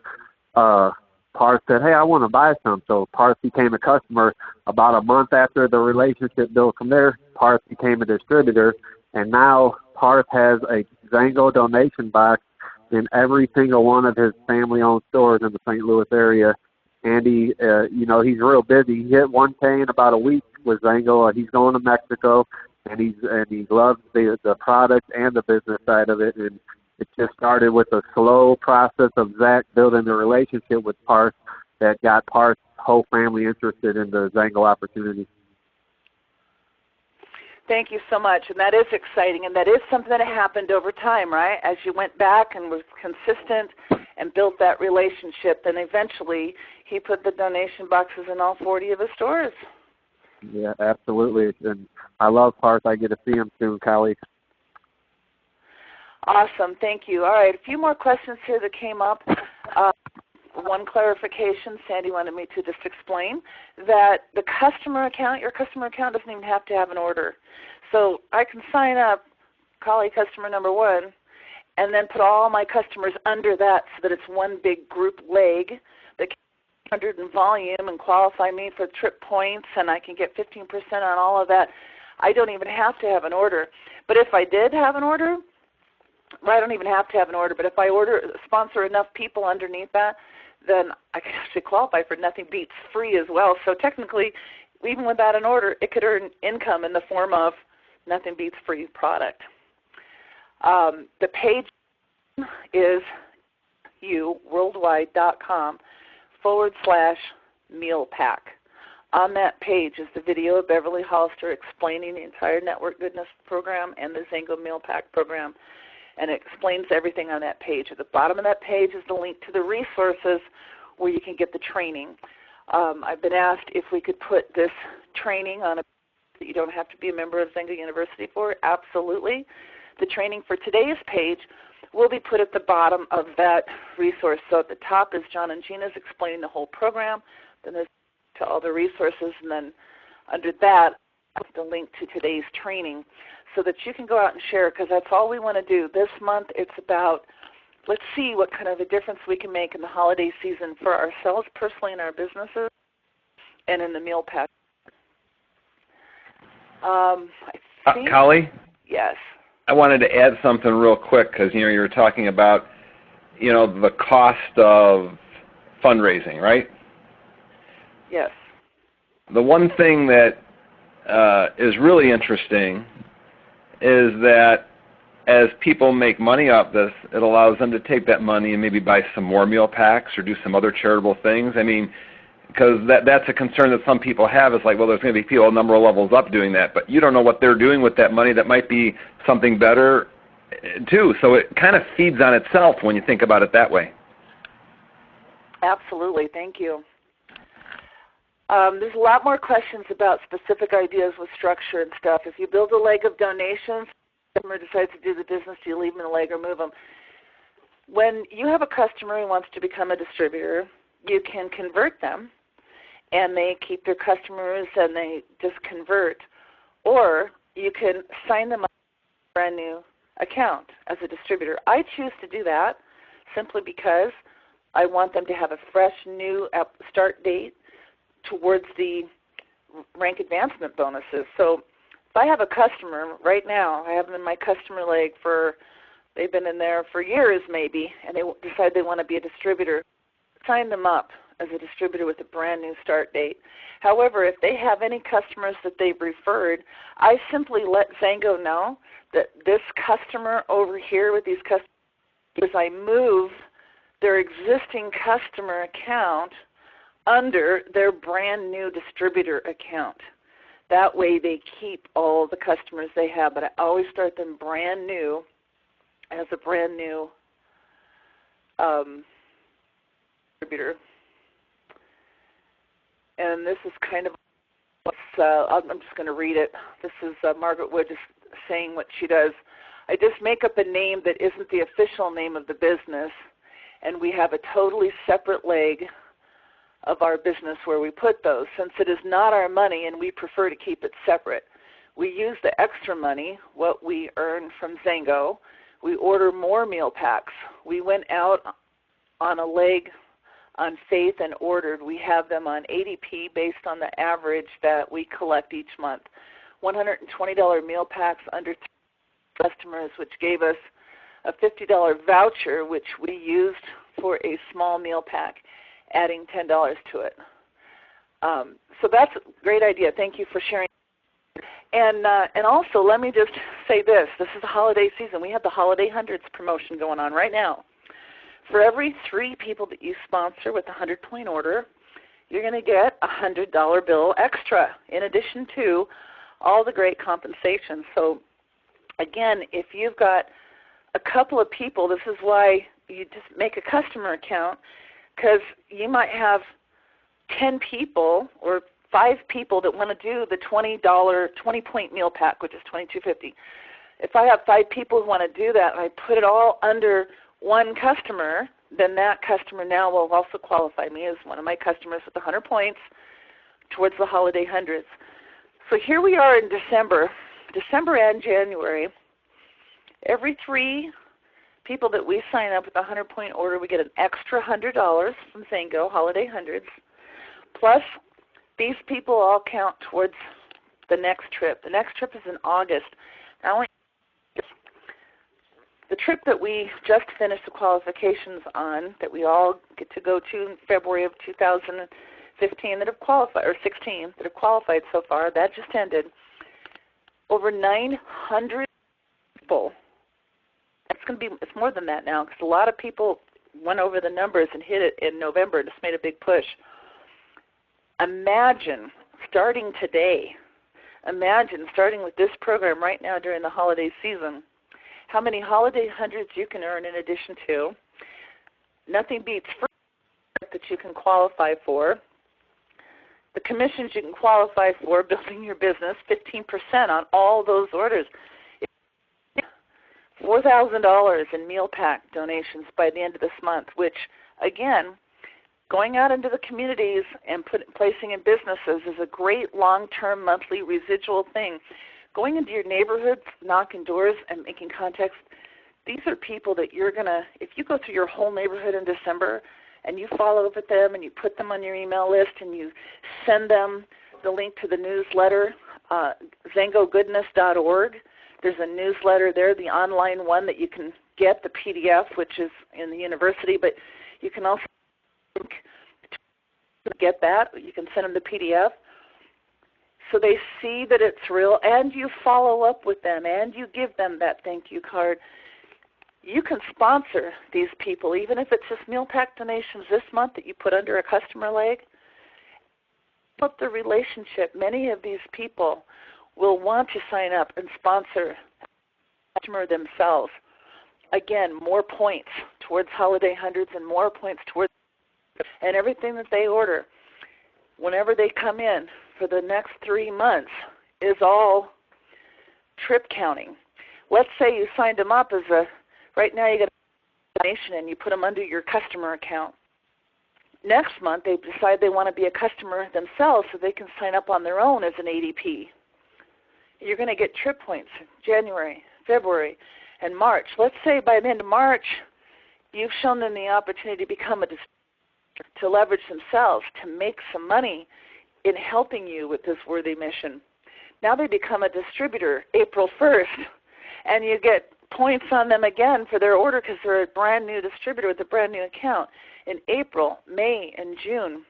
Parth said, "Hey, I want to buy some." So Parth became a customer. About a month after the relationship built from there, Parth became a distributor, and now Parth has a Xango donation box in every single one of his family-owned stores in the St. Louis area. And he's real busy. He hit 1K in about a week with Xango. He's going to Mexico, and he loves the product and the business side of it. And it just started with a slow process of Zach building the relationship with Parth that got Parth's whole family interested in the Xango opportunity. Thank you so much, and that is exciting, and that is something that happened over time, right? As you went back and was consistent and built that relationship, then eventually he put the donation boxes in all 40 of his stores. Yeah, absolutely, and I love Parth. I get to see him soon, Callie. Awesome, thank you. All right, a few more questions here that came up. One clarification, Sandy wanted me to just explain that the customer account, your customer account doesn't even have to have an order. So I can sign up, call a customer number 1, and then put all my customers under that so that it's one big group leg that can be 100 in volume and qualify me for trip points, and I can get 15% on all of that. I don't even have to have an order. But if I did have an order, well, I don't even have to have an order, but if I sponsor enough people underneath that, then I can actually qualify for Nothing Beats Free as well. So technically, even without an order, it could earn income in the form of Nothing Beats Free product. The page is worldwide.com/meal pack. On that page is the video of Beverly Hollister explaining the entire Network Goodness program and the Xango Meal Pack program. And it explains everything on that page. At the bottom of that page is the link to the resources where you can get the training. I've been asked if we could put this training on a that you don't have to be a member of Xango University for. Absolutely. The training for today's page will be put at the bottom of that resource. So at the top is John and Gina's explaining the whole program. Then there's to all the resources, and then under that, the link to today's training, so that you can go out and share, because that's all we want to do. This month it's about, let's see what kind of a difference we can make in the holiday season for ourselves personally in our businesses and in the meal pack. Callie? Yes. I wanted to add something real quick because, you were talking about, the cost of fundraising, right? Yes. The one thing that is really interesting is that as people make money off this, it allows them to take that money and maybe buy some more meal packs or do some other charitable things. I mean, because that's a concern that some people have. It's like, well, there's going to be people a number of levels up doing that, but you don't know what they're doing with that money. That might be something better, too. So it kind of feeds on itself when you think about it that way. Absolutely. Thank you. There's a lot more questions about specific ideas with structure and stuff. If you build a leg of donations, the customer decides to do the business, do you leave them in a leg or move them? When you have a customer who wants to become a distributor, you can convert them, and they keep their customers and they just convert. Or you can sign them up for a brand new account as a distributor. I choose to do that simply because I want them to have a fresh new start date towards the rank advancement bonuses. So if I have a customer right now, I have them in my customer leg they've been in there for years maybe, and they decide they want to be a distributor, sign them up as a distributor with a brand new start date. However, if they have any customers that they've referred, I simply let Xango know that this customer over here with these customers, as I move their existing customer account under their brand new distributor account. That way they keep all the customers they have, but I always start them brand new as a brand new distributor. And this is kind of I'm just going to read it. This is Margaret Wood just saying what she does. I just make up a name that isn't the official name of the business, and we have a totally separate leg of our business where we put those. Since it is not our money and we prefer to keep it separate, we use the extra money, what we earn from Xango. We order more meal packs. We went out on a leg on faith and ordered. We have them on ADP based on the average that we collect each month. $120 meal packs under customers, which gave us a $50 voucher, which we used for a small meal pack, adding $10 to it. So that's a great idea. Thank you for sharing. And also, let me just say this. This is the holiday season. We have the Holiday Hundreds promotion going on right now. For every 3 people that you sponsor with a 100-point order, you're going to get a $100 bill extra in addition to all the great compensation. So, again, if you've got a couple of people, this is why you just make a customer account, because you might have 10 people or 5 people that want to do the $20 20-point meal pack, which is $22.50. If I have 5 people who want to do that and I put it all under one customer, then that customer now will also qualify me as one of my customers with 100 points towards the Holiday Hundreds. So here we are in December and January. Every 3 people that we sign up with a 100-point order, we get an extra $100 from Xango, Holiday Hundreds. Plus, these people all count towards the next trip. The next trip is in August. Now, the trip that we just finished the qualifications on, that we all get to go to in February of 2015 that have qualified, or 16 that have qualified so far, that just ended. Over 900 people. It's more than that now, because a lot of people went over the numbers and hit it in November and just made a big push. Imagine starting today, starting with this program right now during the holiday season, how many Holiday Hundreds you can earn in addition to. Nothing beats free that you can qualify for. The commissions you can qualify for building your business, 15% on all those orders. $4,000 in meal pack donations by the end of this month, which, again, going out into the communities and placing in businesses is a great long-term monthly residual thing. Going into your neighborhoods, knocking doors, and making contacts, these are people that you're going to, if you go through your whole neighborhood in December and you follow up with them and you put them on your email list and you send them the link to the newsletter, XangoGoodness.org, There's a newsletter there, the online one that you can get, the PDF, which is in the university, but you can also get that. You can send them the PDF. So they see that it's real, and you follow up with them, and you give them that thank you card. You can sponsor these people, even if it's just meal pack donations this month that you put under a customer leg. Up the relationship, many of these people will want to sign up and sponsor a customer themselves. Again, more points towards Holiday Hundreds and more points towards and everything that they order whenever they come in for the next 3 months is all trip counting. Let's say you signed them up as right now you get a donation and you put them under your customer account. Next month they decide they want to be a customer themselves so they can sign up on their own as an ADP. You're going to get trip points in January, February, and March. Let's say by the end of March you've shown them the opportunity to become a distributor, to leverage themselves, to make some money in helping you with this worthy mission. Now they become a distributor April 1st, and you get points on them again for their order because they're a brand new distributor with a brand new account in April, May, and June.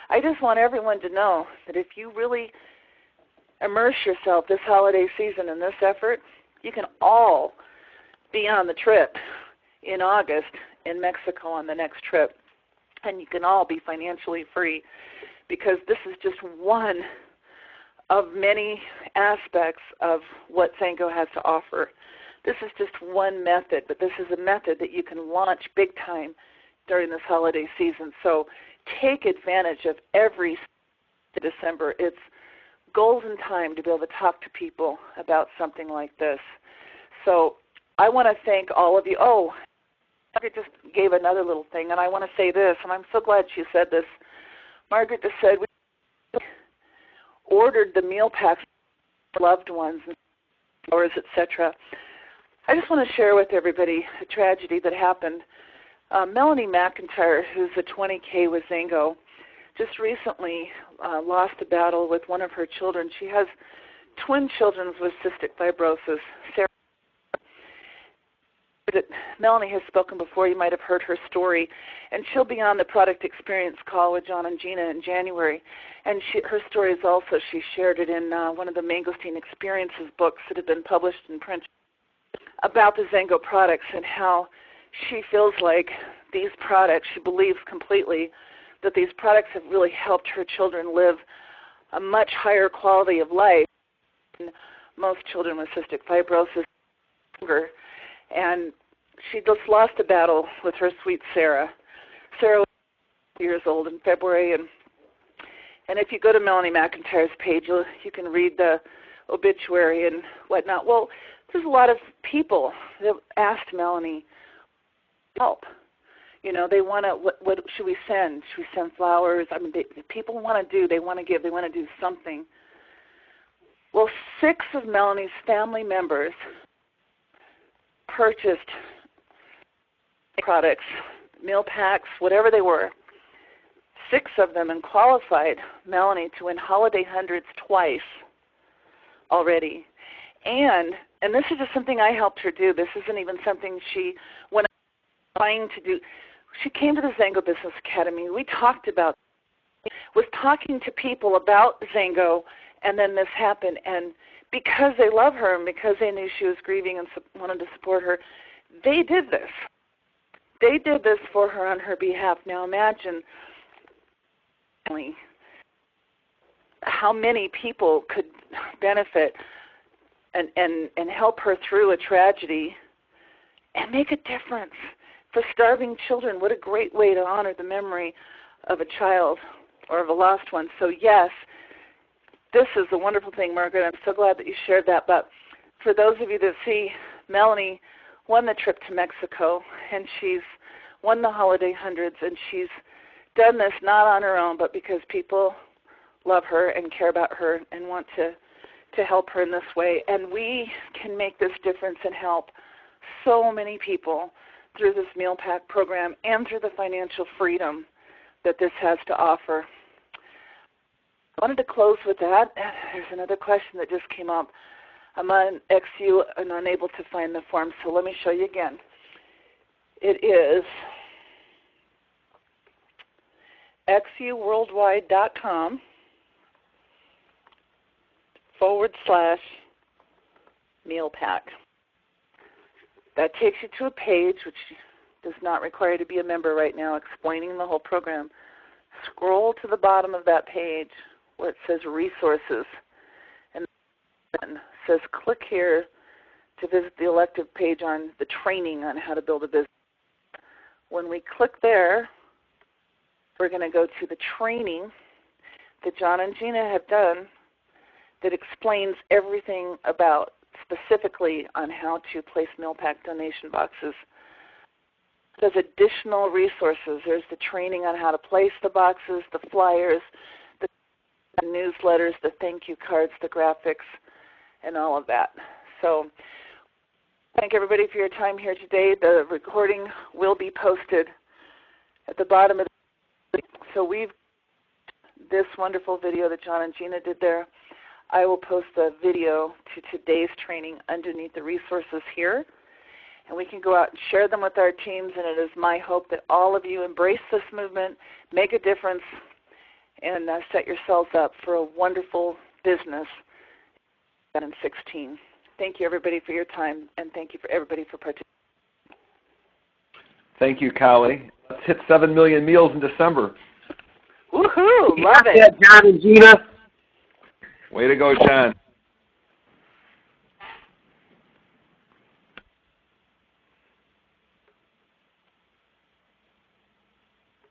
I just want everyone to know that if you really immerse yourself this holiday season in this effort, you can all be on the trip in August in Mexico on the next trip. And you can all be financially free because this is just one of many aspects of what Xango has to offer. This is just one method, but this is a method that you can launch big time during this holiday season. So take advantage of every December. It's golden time to be able to talk to people about something like this. So I want to thank all of you. Oh, Margaret just gave another little thing, and I want to say this, and I'm so glad she said this. Margaret just said we ordered the meal packs for loved ones, etc. I just want to share with everybody a tragedy that happened. Melanie McIntyre, who's a 20K with Xango, just recently lost a battle with one of her children. She has twin children with cystic fibrosis. Sarah, that Melanie has spoken before. You might have heard her story, and she'll be on the product experience call with John and Gina in January. And her story is also, she shared it in one of the Mangosteen Experiences books that have been published in print about the Xango products and how she feels like these products, she believes completely that these products have really helped her children live a much higher quality of life than most children with cystic fibrosis. And she just lost a battle with her sweet Sarah. Sarah was 2 years old in February, and if you go to Melanie McIntyre's page, you can read the obituary and whatnot. Well, there's a lot of people that asked Melanie help. You know, they want to, what should we send? Should we send flowers? I mean, people want to do, they want to give, they want to do something. Well, 6 of Melanie's family members purchased products, meal packs, whatever they were, 6 of them, and qualified Melanie to win Holiday Hundreds twice already. And this is just something I helped her do. This isn't even something she went trying to do. She came to the Xango Business Academy. We talked about, was talking to people about Xango, and then this happened. And because they love her and because they knew she was grieving and wanted to support her, they did this. They did this for her on her behalf. Now imagine how many people could benefit and help her through a tragedy and make a difference for starving children. What a great way to honor the memory of a child or of a lost one. So yes, this is a wonderful thing, Margaret. I'm so glad that you shared that. But for those of you that see, Melanie won the trip to Mexico, and she's won the Holiday Hundreds, and she's done this not on her own, but because people love her and care about her and want to help her in this way. And we can make this difference and help so many people through this meal pack program and through the financial freedom that this has to offer. I wanted to close with that. There's another question that just came up. I'm on XU and unable to find the form, so let me show you again. It is xuworldwide.com/meal pack. That takes you to a page which does not require you to be a member right now, explaining the whole program. Scroll to the bottom of that page where it says resources, and then it says click here to visit the elective page on the training on how to build a business. When we click there, we're going to go to the training that John and Gina have done that explains everything about specifically on how to place meal pack donation boxes. There's additional resources. There's the training on how to place the boxes, the flyers, the newsletters, the thank you cards, the graphics, and all of that. So thank everybody for your time here today. The recording will be posted at the bottom of the so we've this wonderful video that John and Gina did there. I will post the video to today's training underneath the resources here, and we can go out and share them with our teams, and it is my hope that all of you embrace this movement, make a difference, and set yourselves up for a wonderful business in 2016. Thank you, everybody, for your time, and thank you for everybody for participating. Thank you, Callie. Let's hit 7 million meals in December. Woohoo! Love it. John and Gina. Way to go, John.